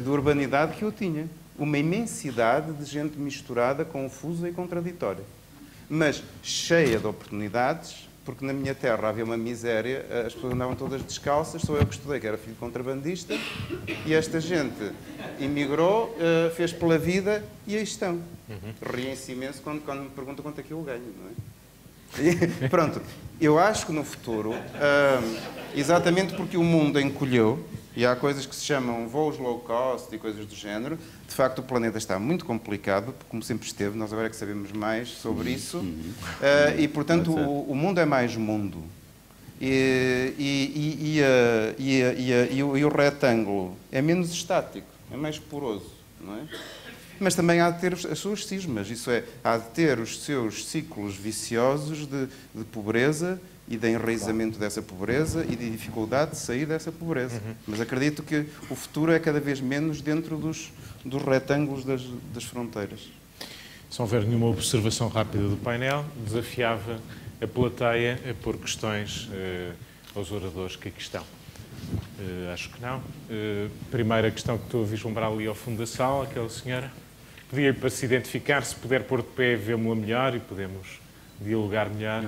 de urbanidade que eu tinha. Uma imensidade de gente misturada, confusa e contraditória. Mas cheia de oportunidades, porque na minha terra havia uma miséria, as pessoas andavam todas descalças, sou eu que estudei, que era filho de contrabandista, e esta gente imigrou, fez pela vida e aí estão. Riem-se imenso quando me perguntam quanto é que eu ganho, não é? E, pronto, eu acho que no futuro, exatamente porque o mundo encolheu, e há coisas que se chamam voos low cost e coisas do género, de facto o planeta está muito complicado, como sempre esteve, nós agora é que sabemos mais sobre isso, e portanto o mundo é mais mundo. E o retângulo é menos estático, é mais poroso, não é? Mas também há de ter as suas cismas, isso é, há de ter os seus ciclos viciosos de pobreza e de enraizamento dessa pobreza e de dificuldade de sair dessa pobreza. Mas acredito que o futuro é cada vez menos dentro dos retângulos das fronteiras. Se não houver nenhuma observação rápida do painel, desafiava a plateia a pôr questões aos oradores que aqui estão. Acho que não. Primeira questão que estou a vislumbrar ali ao fundo da sala, aquela senhora. Pedia-lhe para se identificar, se puder pôr de pé, vê-mo-la melhor e podemos dialogar melhor.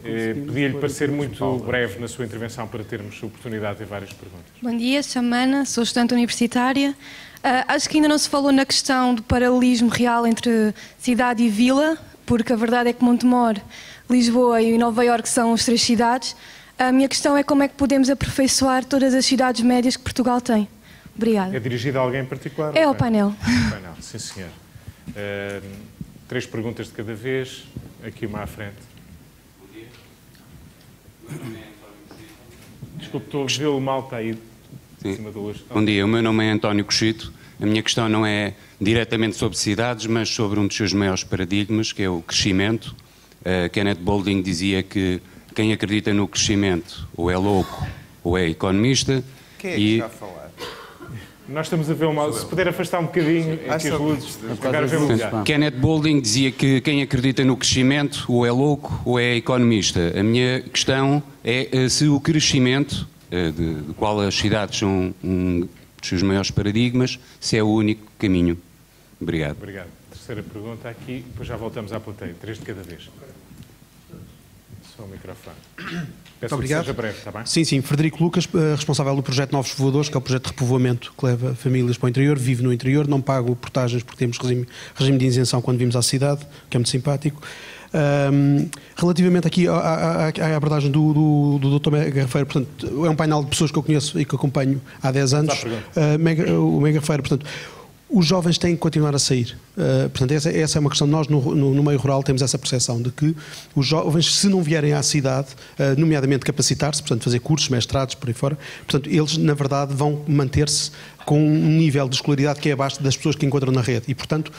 Pedia-lhe para ser muito breve na sua intervenção para termos a oportunidade de ter várias perguntas. Bom dia, chamo-me Ana, sou estudante universitária. Acho que ainda não se falou na questão do paralelismo real entre cidade e vila, porque a verdade é que Montemor, Lisboa e Nova Iorque são as 3 cidades. A minha questão é como é que podemos aperfeiçoar todas as cidades médias que Portugal tem. Obrigada. É dirigida a alguém em particular? É ao painel. Painel, sim senhor. 3 perguntas de cada vez, aqui uma à frente. Bom dia. O meu nome é António Cochito. Desculpe, estou a vê-lo mal, está aí em cima da luz. Bom dia, o meu nome é António Cochito. A minha questão não é diretamente sobre cidades, mas sobre um dos seus maiores paradigmas, que é o crescimento. Kenneth Boulding dizia que quem acredita no crescimento ou é louco ou é economista. Quem é que está a falar? Nós estamos a ver mal. Se puder afastar um bocadinho aqui as luzes, agora vemos melhor. Kenneth Boulding dizia que quem acredita no crescimento ou é louco ou é economista. A minha questão é se o crescimento, de qual as cidades são um dos seus maiores paradigmas, se é o único caminho. Obrigado. Obrigado. Terceira pergunta aqui, depois já voltamos à plateia. 3 de cada vez. Só ao microfone. Muito obrigado. Que seja breve, está bem? Sim. Frederico Lucas, responsável do projeto Novos Voadores, que é o projeto de repovoamento que leva famílias para o interior, vive no interior, não pago portagens porque temos regime de isenção quando vimos à cidade, que é muito simpático. Relativamente aqui à abordagem do Dr. Megarrafeiro, portanto, é um painel de pessoas que eu conheço e que acompanho há 10 anos. O Megarrafeiro, portanto, os jovens têm que continuar a sair. Portanto, essa é uma questão. Nós, no meio rural, temos essa percepção de que os jovens, se não vierem à cidade, nomeadamente capacitar-se, portanto, fazer cursos, mestrados, por aí fora, portanto, eles, na verdade, vão manter-se com um nível de escolaridade que é abaixo das pessoas que encontram na rede. E, portanto,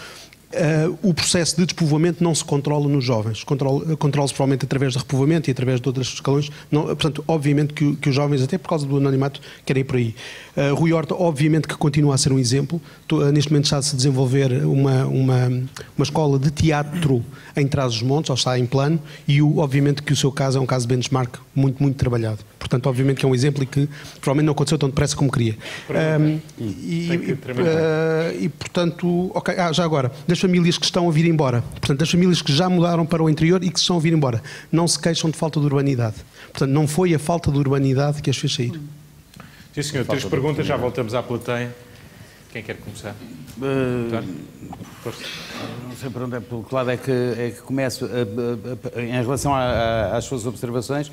o processo de despovoamento não se controla nos jovens, controla-se provavelmente através de repovoamento e através de outros escalões. Portanto, obviamente que os jovens, até por causa do anonimato, querem ir por aí. Rui Horta, obviamente que continua a ser um exemplo. Neste momento está a se desenvolver uma escola de teatro em Trás-os-Montes, ou está em plano, e obviamente que o seu caso é um caso de benchmark muito, muito trabalhado. Portanto, obviamente que é um exemplo e que provavelmente não aconteceu tão depressa como queria. E portanto, ok, já agora, das famílias que estão a vir embora, portanto, das famílias que já mudaram para o interior e que estão a vir embora, não se queixam de falta de urbanidade. Portanto, não foi a falta de urbanidade que as fez sair. Sim, senhor. 3 perguntas, já voltamos à plateia. Quem quer começar? Não sei por onde é, pelo que lado é que começo. Em relação às suas observações,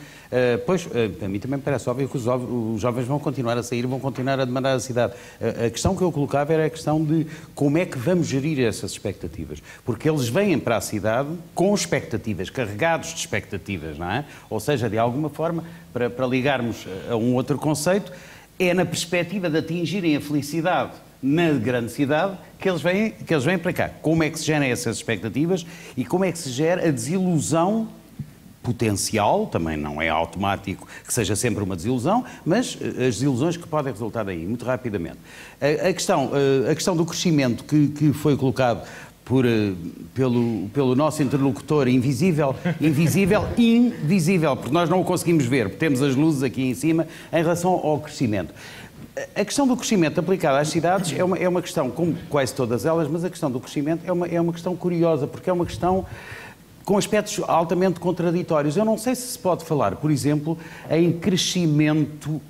pois, a mim também parece óbvio que os jovens vão continuar a sair, vão continuar a demandar a cidade. A questão que eu colocava era a questão de como é que vamos gerir essas expectativas. Porque eles vêm para a cidade com expectativas, carregados de expectativas, não é? Ou seja, de alguma forma, para ligarmos a um outro conceito, é na perspectiva de atingirem a felicidade na grande cidade que eles vêm para cá. Como é que se geram essas expectativas e como é que se gera a desilusão potencial, também não é automático que seja sempre uma desilusão, mas as desilusões que podem resultar daí, muito rapidamente. A questão do crescimento que foi colocado pelo nosso interlocutor invisível, porque nós não o conseguimos ver, porque temos as luzes aqui em cima, em relação ao crescimento. A questão do crescimento aplicado às cidades é uma questão, como quase todas elas, mas a questão do crescimento é uma questão curiosa, porque é uma questão com aspectos altamente contraditórios. Eu não sei se pode falar, por exemplo, em crescimento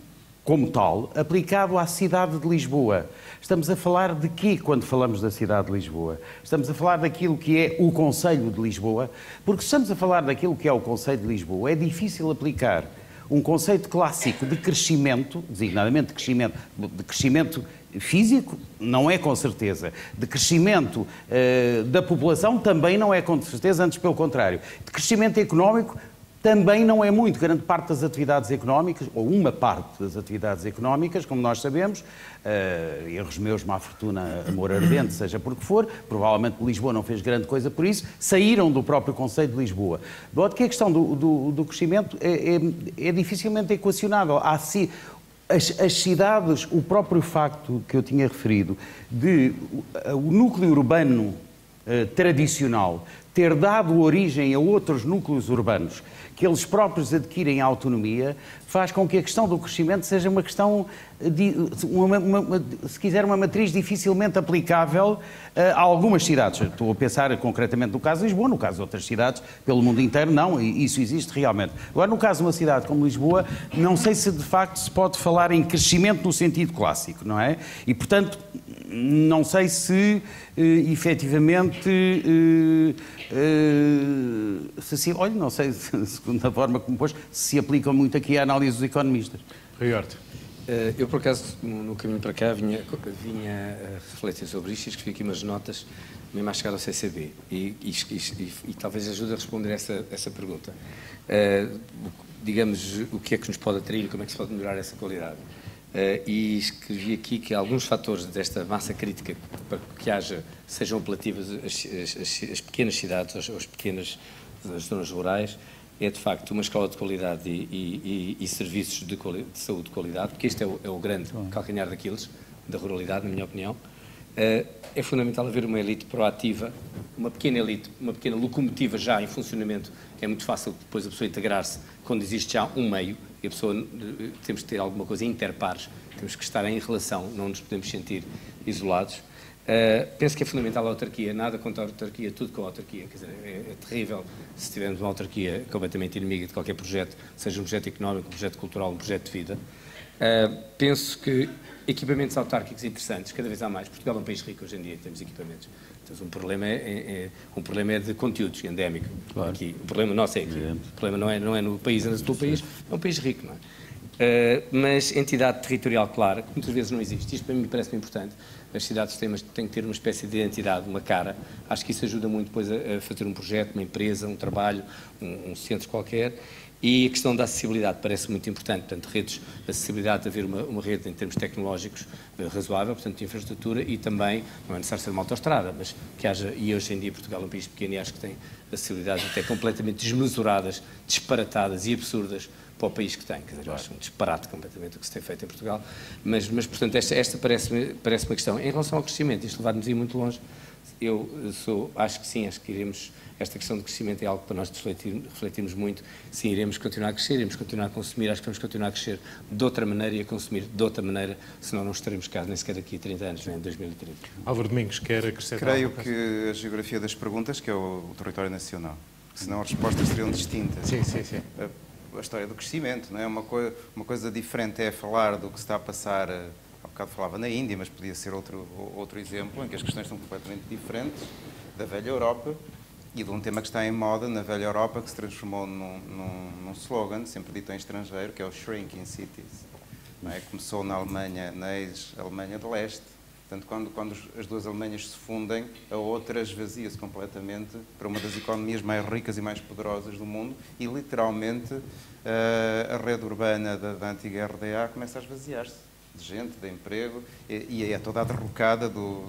como tal, aplicado à cidade de Lisboa. Estamos a falar de quê quando falamos da cidade de Lisboa? Estamos a falar daquilo que é o Concelho de Lisboa? Porque se estamos a falar daquilo que é o Concelho de Lisboa, é difícil aplicar um conceito clássico de crescimento, designadamente de crescimento físico, não é com certeza. De crescimento da população, também não é com certeza, antes pelo contrário. De crescimento económico, também não é muito. Grande parte das atividades económicas, ou uma parte das atividades económicas, como nós sabemos, erros meus, má fortuna, amor ardente, seja por que for, provavelmente Lisboa não fez grande coisa por isso, saíram do próprio conceito de Lisboa. De modo que a questão do crescimento é dificilmente equacionável. As cidades, o próprio facto que eu tinha referido, de o núcleo urbano tradicional ter dado origem a outros núcleos urbanos, que eles próprios adquirem autonomia, faz com que a questão do crescimento seja uma questão, se quiser, uma matriz dificilmente aplicável a algumas cidades. Estou a pensar concretamente no caso de Lisboa, no caso de outras cidades, pelo mundo inteiro, não, e isso existe realmente. Agora, no caso de uma cidade como Lisboa, não sei se de facto se pode falar em crescimento no sentido clássico, não é? E, portanto, não sei se efetivamente olha, não sei, segundo a forma como pôs, se aplicam muito aqui a análise dos economistas. Rui Horta. Eu, por acaso, no caminho para cá, vinha a refletir sobre isto e escrevi aqui umas notas, mesmo a chegar ao CCB, e talvez ajude a responder essa pergunta. Digamos, o que é que nos pode atrair, como é que se pode melhorar essa qualidade. E escrevi aqui que alguns fatores desta massa crítica para que sejam apelativas as pequenas cidades, as zonas rurais, é de facto uma escola de qualidade e serviços de saúde de qualidade, porque este é o grande calcanhar daqueles, da ruralidade, na minha opinião. É fundamental haver uma elite proativa, uma pequena elite, uma pequena locomotiva já em funcionamento, que é muito fácil depois a pessoa integrar-se quando existe já um meio, e a pessoa, temos que ter alguma coisa interpares, temos que estar em relação, não nos podemos sentir isolados. Penso que é fundamental a autarquia, nada contra a autarquia, tudo com a autarquia. Quer dizer, é terrível se tivermos uma autarquia completamente inimiga de qualquer projeto, seja um projeto económico, um projeto cultural, um projeto de vida. Penso que equipamentos autárquicos interessantes, cada vez há mais. Portugal é um país rico hoje em dia em termos de equipamentos. Então, um problema é de conteúdos, endémico. Claro. Aqui, o problema nosso é aqui. O problema não é no país, é no país, é um país rico, não é? Mas entidade territorial clara, que muitas vezes não existe. Isto para mim parece-me importante. As cidades têm que ter uma espécie de identidade, uma cara. Acho que isso ajuda muito depois a fazer um projeto, uma empresa, um trabalho, um centro qualquer. E a questão da acessibilidade parece muito importante. Portanto, redes, acessibilidade, haver uma rede em termos tecnológicos razoável, portanto, de infraestrutura, e também, não é necessário ser uma autoestrada, mas que haja, e hoje em dia Portugal é um país pequeno e acho que tem acessibilidades até completamente desmesuradas, disparatadas e absurdas para o país que tem. Quer dizer, eu acho um disparate completamente o que se tem feito em Portugal. Mas portanto, esta parece-me uma questão. Em relação ao crescimento, isto levar-nos ir muito longe, acho que sim, acho que iremos... Esta questão de crescimento é algo para nós refletirmos muito. Sim, iremos continuar a crescer, iremos continuar a consumir, acho que vamos continuar a crescer de outra maneira e a consumir de outra maneira, senão não estaremos cá nem sequer daqui a 30 anos, nem em 2030. Álvaro Domingos, quer acrescentar? Creio que a geografia das perguntas, que é o território nacional, senão as respostas seriam distintas. Sim. A história do crescimento, não é? Uma coisa diferente é falar do que se está a passar, há bocado falava na Índia, mas podia ser outro exemplo, em que as questões são completamente diferentes, da velha Europa, e de um tema que está em moda na velha Europa, que se transformou num slogan, sempre dito em estrangeiro, que é o Shrinking Cities. Não é? Começou na Alemanha, na ex-Alemanha de Leste. Portanto, quando as duas Alemanhas se fundem, a outra esvazia-se completamente para uma das economias mais ricas e mais poderosas do mundo e, literalmente, a rede urbana da antiga RDA começa a esvaziar-se de gente, de emprego, e é toda a derrocada do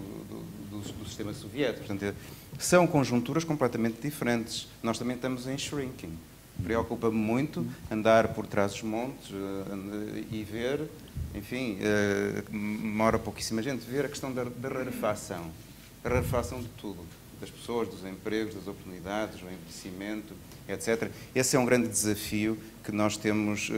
sistema soviético. Portanto, são conjunturas completamente diferentes. Nós também estamos em shrinking. Preocupa-me muito andar por trás dos montes e ver, enfim, mora pouquíssima gente, ver a questão da rarefação. A rarefação de tudo. Das pessoas, dos empregos, das oportunidades, do envelhecimento, etc. Esse é um grande desafio que nós temos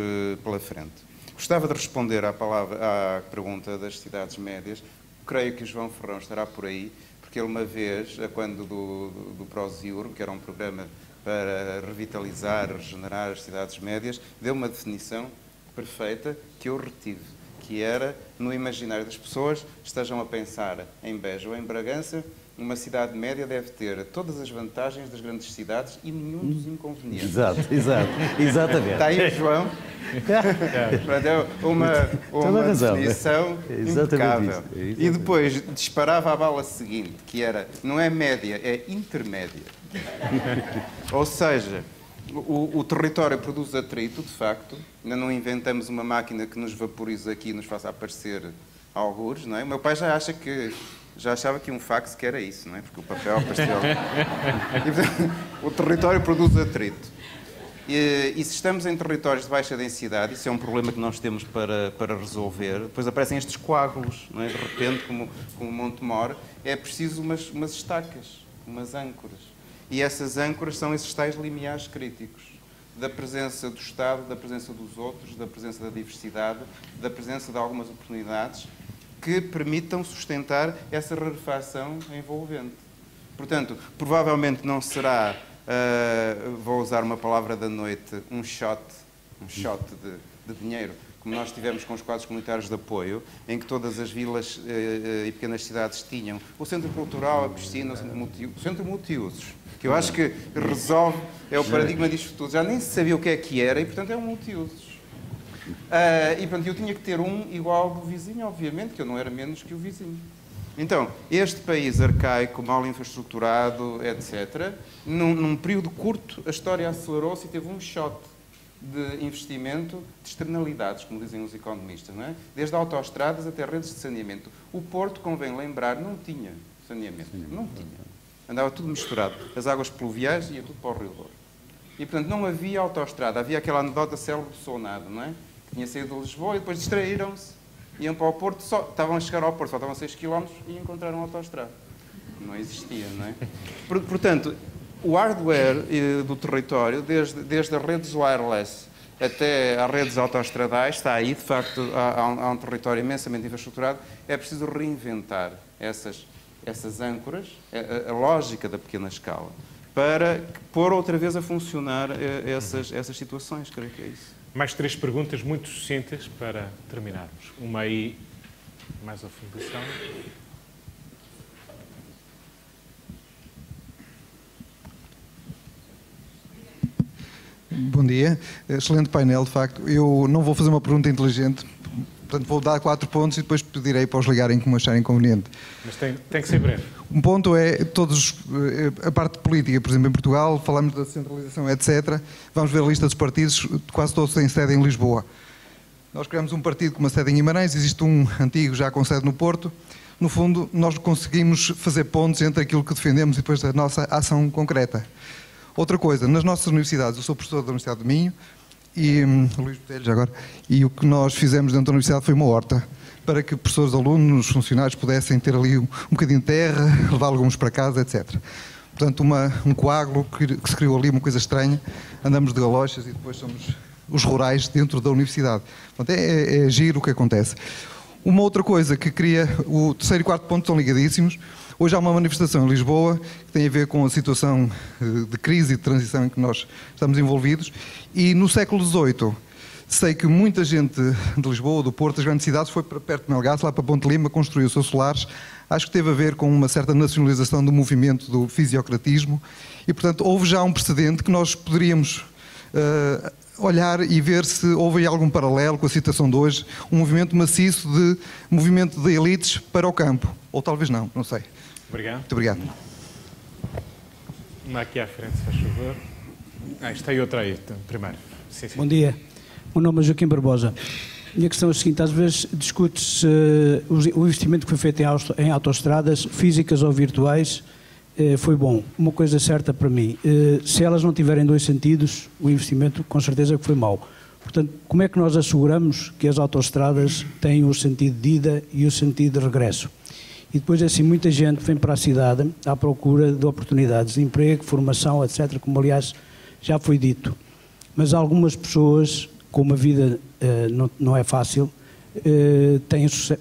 pela frente. Gostava de responder à pergunta das cidades médias. Creio que o João Ferrão estará por aí, porque ele uma vez, quando do Prosiuro, que era um programa para revitalizar, regenerar as cidades médias, deu uma definição perfeita que eu retive, que era, no imaginário das pessoas, estejam a pensar em Beja ou em Bragança, uma cidade média deve ter todas as vantagens das grandes cidades e nenhum dos inconvenientes. Exatamente. Está aí, João? uma definição impecável. E depois disparava a bala seguinte, que era, não é média, é intermédia. Ou seja, o território produz atrito, de facto. Ainda não inventamos uma máquina que nos vaporiza aqui e nos faça aparecer algures, não é? O meu pai já achava que um fax que era isso, não é? Porque o papel, pastel... o território produz atrito. E se estamos em territórios de baixa densidade, isso é um problema que nós temos para resolver, depois aparecem estes coágulos, não é? De repente, como Montemor, é preciso umas estacas, umas âncoras. E essas âncoras são esses tais limiares críticos da presença do Estado, da presença dos outros, da presença da diversidade, da presença de algumas oportunidades que permitam sustentar essa rarefação envolvente. Portanto, provavelmente não será, vou usar uma palavra da noite, um shot de dinheiro, como nós tivemos com os quadros comunitários de apoio, em que todas as vilas e pequenas cidades tinham o centro cultural, a piscina, o centro multiusos, que eu acho que resolve, é o paradigma disto tudo. Já nem se sabia o que era e, portanto, é um multiusos. E, portanto, eu tinha que ter um igual do vizinho, obviamente, que eu não era menos que o vizinho. Então, este país arcaico, mal infraestruturado, etc., num período curto, a história acelerou-se e teve um shot de investimento de externalidades, como dizem os economistas, não é? Desde autoestradas até redes de saneamento. O Porto, convém lembrar, não tinha saneamento. Não tinha. Andava tudo misturado. As águas pluviais ia tudo para o Rio Douro. E, portanto, não havia autoestrada. Havia aquela anedota célebre do Sonado, não é? Que tinha saído de Lisboa e depois distraíram-se. Iam para o Porto, estavam a chegar ao Porto, faltavam 6 km e encontraram a autoestrada. Não existia, não é? Portanto, o hardware do território, desde as redes wireless até às redes autoestradais, está aí, de facto, há um território imensamente infraestruturado. É preciso reinventar essas âncoras, a lógica da pequena escala, para pôr outra vez a funcionar essas situações. Creio que é isso. Mais 3 perguntas muito sucintas para terminarmos. Uma aí, mais ao fundo da sala. Bom dia. Excelente painel, de facto. Eu não vou fazer uma pergunta inteligente, portanto vou dar 4 pontos e depois pedirei para os ligarem como acharem conveniente. Mas tem que ser breve. Um ponto é, a parte política, por exemplo, em Portugal, falamos da centralização, etc. Vamos ver a lista dos partidos, quase todos têm sede em Lisboa. Nós criamos um partido com uma sede em Guimarães, existe um antigo já com sede no Porto. No fundo, nós conseguimos fazer pontos entre aquilo que defendemos e depois a nossa ação concreta. Outra coisa, nas nossas universidades, eu sou professor da Universidade de Minho, e Luís Botelho já agora, e o que nós fizemos dentro da universidade foi uma horta, para que professores, alunos, funcionários pudessem ter ali um bocadinho de terra, levar alguns para casa, etc. Portanto, um coágulo que se criou ali, uma coisa estranha, andamos de galochas e depois somos os rurais dentro da universidade. Portanto, é giro o que acontece. Uma outra coisa que queria, o terceiro e quarto ponto estão ligadíssimos. Hoje há uma manifestação em Lisboa que tem a ver com a situação de crise e de transição em que nós estamos envolvidos, e no século XVIII sei que muita gente de Lisboa, do Porto, das grandes cidades, foi para perto de Melgaço, lá para Ponte Lima, construiu os seus solares. Acho que teve a ver com uma certa nacionalização do movimento do fisiocratismo e, portanto, houve já um precedente que nós poderíamos olhar e ver se houve algum paralelo com a situação de hoje, um movimento maciço de movimento de elites para o campo, ou talvez não sei. Obrigado. Muito obrigado. Uma aqui à frente, se faz favor. Está aí outra aí, então, primeiro. Sim. Bom dia. O meu nome é Joaquim Barbosa. A minha questão é a seguinte: às vezes discute-se o investimento que foi feito em autoestradas, físicas ou virtuais, foi bom. Uma coisa certa para mim, se elas não tiverem 2 sentidos, o investimento com certeza que foi mau. Portanto, como é que nós asseguramos que as autoestradas têm o sentido de ida e o sentido de regresso? E depois, assim, muita gente vem para a cidade à procura de oportunidades de emprego, formação, etc., como aliás já foi dito. Mas algumas pessoas, como a vida não é fácil,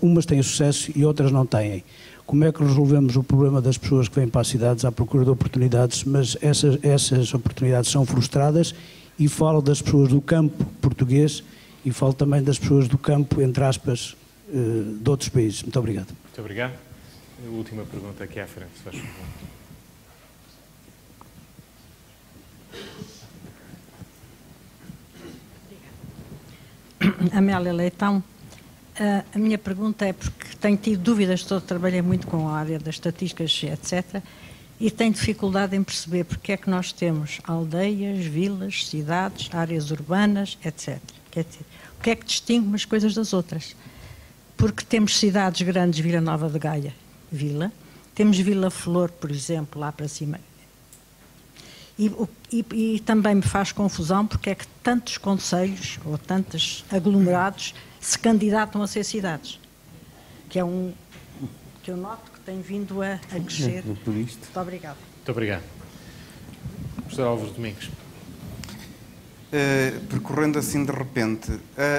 umas têm sucesso e outras não têm. Como é que resolvemos o problema das pessoas que vêm para as cidades à procura de oportunidades, mas essas oportunidades são frustradas? E falo das pessoas do campo português e falo também das pessoas do campo, entre aspas, de outros países. Muito obrigado. Muito obrigado. A última pergunta aqui à frente, se faz favor. Amélia Leitão. A minha pergunta é porque tenho tido dúvidas, trabalhei muito com a área das estatísticas, etc., e tenho dificuldade em perceber porque é que nós temos aldeias, vilas, cidades, áreas urbanas, etc. Quer dizer, o que é que distingue umas coisas das outras? Porque temos cidades grandes, Vila Nova de Gaia, vila, temos Vila Flor, por exemplo, lá para cima. E também me faz confusão porque é que tantos concelhos ou tantos aglomerados se candidatam a ser cidades, que é que eu noto que tem vindo a crescer. Muito obrigado. Muito obrigado. Professor Álvaro Domingos. Percorrendo assim de repente,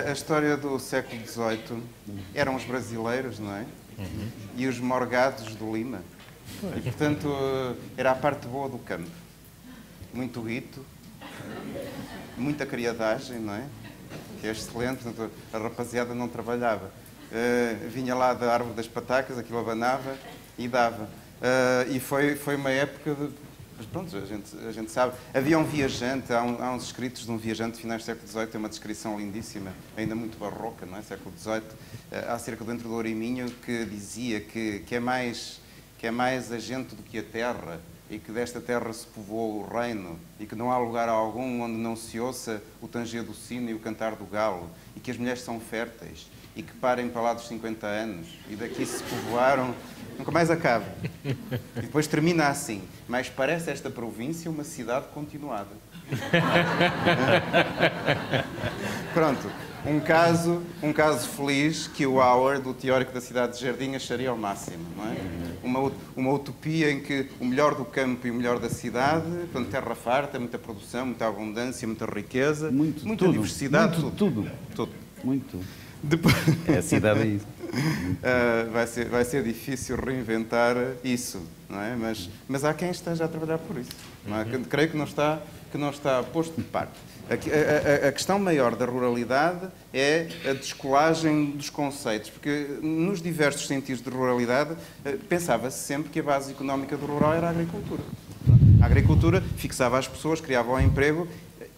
a história do século XVIII eram os brasileiros, não é? E os morgados do Lima. E, portanto, era a parte boa do campo. Muito rito, muita criadagem, não é? Que é excelente, portanto, a rapaziada não trabalhava. Vinha lá da árvore das patacas, aquilo abanava e dava. E foi uma época de... Mas pronto, a gente sabe. Havia um viajante, há uns escritos de um viajante de finais do século XVIII, tem uma descrição lindíssima, ainda muito barroca, não é? Século XVIII, acerca do Entro do Ouriminho, que dizia que é mais a gente do que a terra, e que desta terra se povoou o reino, e que não há lugar algum onde não se ouça o tanger do sino e o cantar do galo, e que as mulheres são férteis, e que parem para lá dos 50 anos, e daqui se povoaram, nunca mais acaba. E depois termina assim, mas parece esta província uma cidade continuada. Pronto, um caso feliz que o Howard, o teórico da cidade de Jardim, acharia ao máximo, não é? Uma utopia em que o melhor do campo e o melhor da cidade, portanto, terra farta, muita produção, muita abundância, muita riqueza, muita diversidade, tudo. Muito. Depois... A cidade é isso. vai ser difícil reinventar isso, não é? Mas há quem esteja a trabalhar por isso. Não é? Creio que não está posto de parte. A questão maior da ruralidade é a descolagem dos conceitos, porque nos diversos sentidos de ruralidade pensava-se sempre que a base económica do rural era a agricultura. A agricultura fixava as pessoas, criava o emprego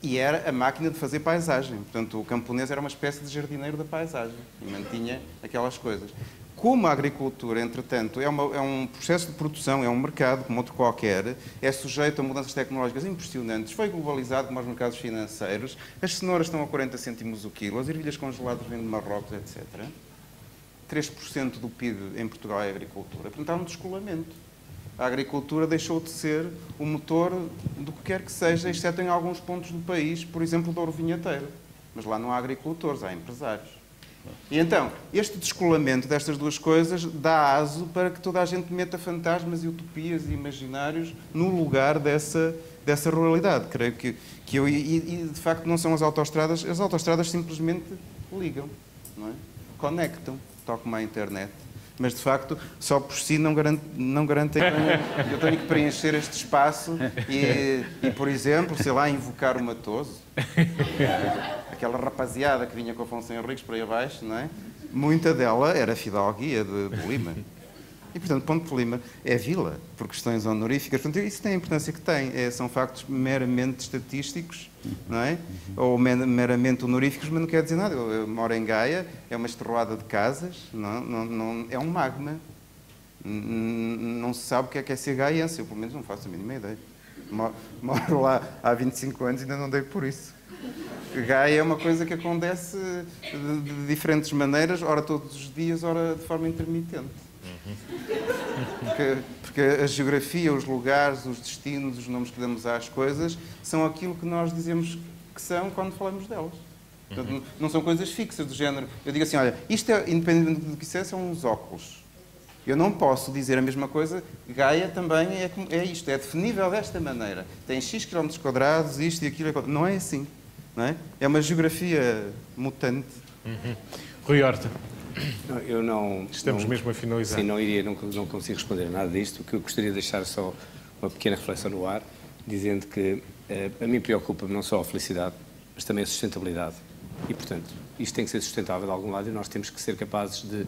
e era a máquina de fazer paisagem. Portanto, o camponês era uma espécie de jardineiro da paisagem e mantinha aquelas coisas. Como a agricultura, entretanto, é um processo de produção, é um mercado como outro qualquer, é sujeito a mudanças tecnológicas impressionantes, foi globalizado como os mercados financeiros, as cenouras estão a 40 cêntimos o quilo, as ervilhas congeladas vêm de Marrocos, etc. 3% do PIB em Portugal é agricultura. Portanto, há um descolamento. A agricultura deixou de ser o motor do que quer que seja, exceto em alguns pontos do país, por exemplo, do Douro Vinheteiro. Mas lá não há agricultores, há empresários. E então, este descolamento destas duas coisas dá aso para que toda a gente meta fantasmas e utopias e imaginários no lugar dessa ruralidade. Creio que de facto não são as autoestradas simplesmente ligam, não é? Conectam, tal como a internet. Mas, de facto, só por si não garantem que eu tenho que preencher este espaço e, por exemplo, sei lá, invocar o Matoso. Aquela rapaziada que vinha com Afonso Henriques por aí abaixo, não é? Muita dela era fidalguia de Lima. E, portanto, Ponte de Lima é vila, por questões honoríficas. Portanto, isso tem a importância que tem. São factos meramente estatísticos, não é? Ou meramente honoríficos, mas não quer dizer nada. Eu moro em Gaia, é uma esterroada de casas, não, é um magma. Não se sabe o que é ser gaiense. Eu, pelo menos, não faço a mínima ideia. Moro lá há 25 anos e ainda não dei por isso. Gaia é uma coisa que acontece de diferentes maneiras, ora todos os dias, ora de forma intermitente. Porque a geografia, os lugares, os destinos, os nomes que damos às coisas são aquilo que nós dizemos que são quando falamos delas. Portanto, não são coisas fixas do género. Eu digo assim, olha, isto é, independente do que isso é, são uns óculos. Eu não posso dizer a mesma coisa. Gaia também é isto, é definível desta maneira. Tem X km quadrados, isto e aquilo. Não é assim. Não é? É uma geografia mutante. Rui Horta. Eu não... Estamos mesmo a finalizar. Sim, não consigo responder a nada disto. O que eu gostaria de deixar só uma pequena reflexão no ar, dizendo que a mim preocupa-me não só a felicidade, mas também a sustentabilidade. E, portanto, isto tem que ser sustentável de algum lado e nós temos que ser capazes de...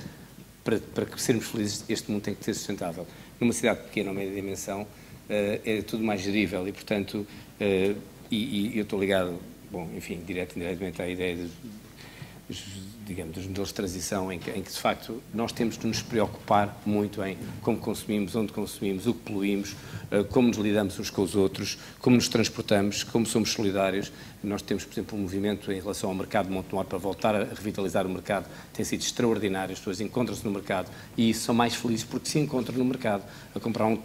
Para sermos felizes, este mundo tem que ser sustentável. Numa cidade pequena ou média dimensão, é tudo mais gerível e, portanto, e eu estou ligado, bom, enfim, direto e indiretamente à ideia dos modelos de transição em que, de facto, nós temos de nos preocupar muito em como consumimos, onde consumimos, o que poluímos, como nos lidamos uns com os outros, como nos transportamos, como somos solidários. Nós temos, por exemplo, um movimento em relação ao mercado de Montemor para voltar a revitalizar o mercado. Tem sido extraordinário, as pessoas encontram-se no mercado e são mais felizes porque se encontram no mercado a comprar um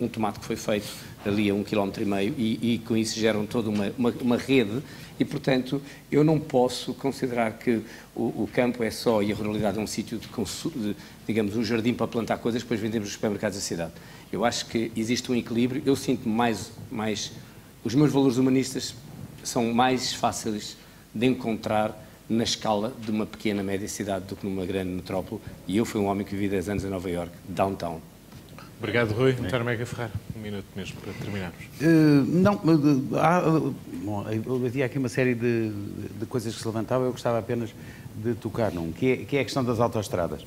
tomate que foi feito ali a 1,5 km e com isso geram toda uma rede. E, portanto, eu não posso considerar que o campo é só e a ruralidade é um sítio digamos, um jardim para plantar coisas que depois vendemos nos supermercados da cidade. Eu acho que existe um equilíbrio. Eu sinto-me mais... Os meus valores humanistas são mais fáceis de encontrar na escala de uma pequena, média cidade do que numa grande metrópole. E eu fui um homem que vivi 10 anos em Nova Iorque, downtown. Obrigado, Rui. António Mega Ferreira, um minuto mesmo para terminarmos. Havia aqui uma série de coisas que se levantavam, eu gostava apenas de tocar num, que é a questão das autoestradas.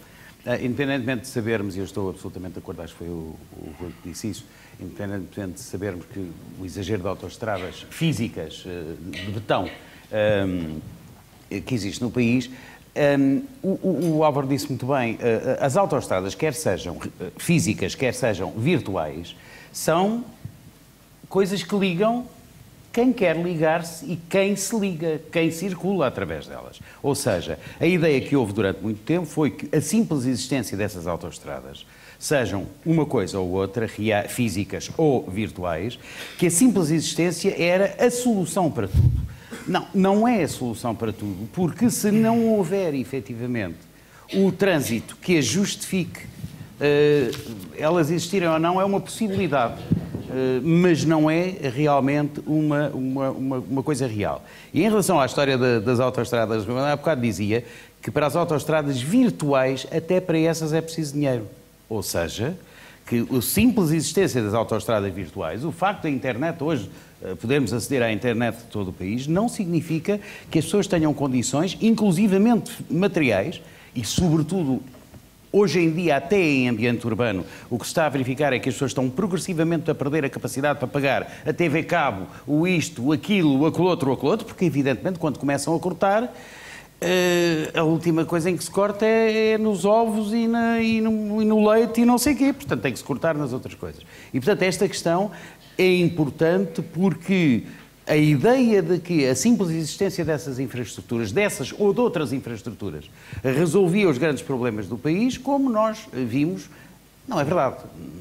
Independentemente de sabermos, e eu estou absolutamente de acordo, acho que foi o Rui que disse isso, independentemente de sabermos que o exagero de autoestradas físicas, de betão, que existe no país, o Álvaro disse muito bem, as autoestradas, quer sejam físicas, quer sejam virtuais, são coisas que ligam quem quer ligar-se e quem se liga, quem circula através delas. Ou seja, a ideia que houve durante muito tempo foi que a simples existência dessas autoestradas, sejam uma coisa ou outra, físicas ou virtuais, que a simples existência era a solução para tudo. Não é a solução para tudo, porque se não houver, efetivamente, o trânsito que as justifique, elas existirem ou não, é uma possibilidade, mas não é realmente uma coisa real. E em relação à história das autoestradas, há bocado dizia que para as autoestradas virtuais, até para essas é preciso dinheiro. Ou seja, que a simples existência das autoestradas virtuais, o facto da internet hoje, podermos aceder à internet de todo o país, não significa que as pessoas tenham condições, inclusivamente materiais, e sobretudo hoje em dia, até em ambiente urbano, o que se está a verificar é que as pessoas estão progressivamente a perder a capacidade para pagar a TV cabo, o isto, o aquilo, o aquele outro, porque evidentemente quando começam a cortar, a última coisa em que se corta é nos ovos e no leite e não sei o quê, portanto tem que se cortar nas outras coisas. E portanto esta questão é importante porque a ideia de que a simples existência dessas infraestruturas, dessas ou de outras infraestruturas, resolvia os grandes problemas do país, como nós vimos, não é verdade.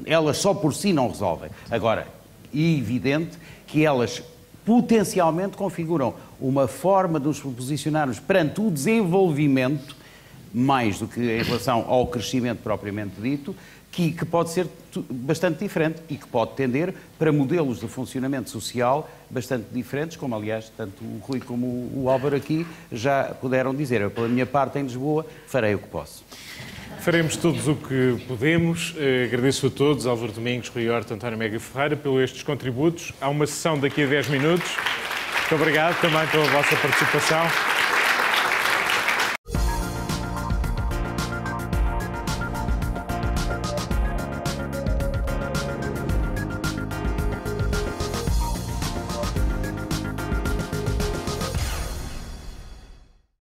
Elas só por si não resolvem. Agora, é evidente que elas potencialmente configuram uma forma de nos posicionarmos perante o desenvolvimento, mais do que em relação ao crescimento propriamente dito, que pode ser bastante diferente e que pode tender para modelos de funcionamento social bastante diferentes, como aliás tanto o Rui como o Álvaro aqui já puderam dizer. Eu, pela minha parte, em Lisboa, farei o que posso. Faremos todos o que podemos. Agradeço a todos, Álvaro Domingos, Rui Horta, António Mega Ferreira, pelos estes contributos. Há uma sessão daqui a 10 minutos. Muito obrigado também pela vossa participação.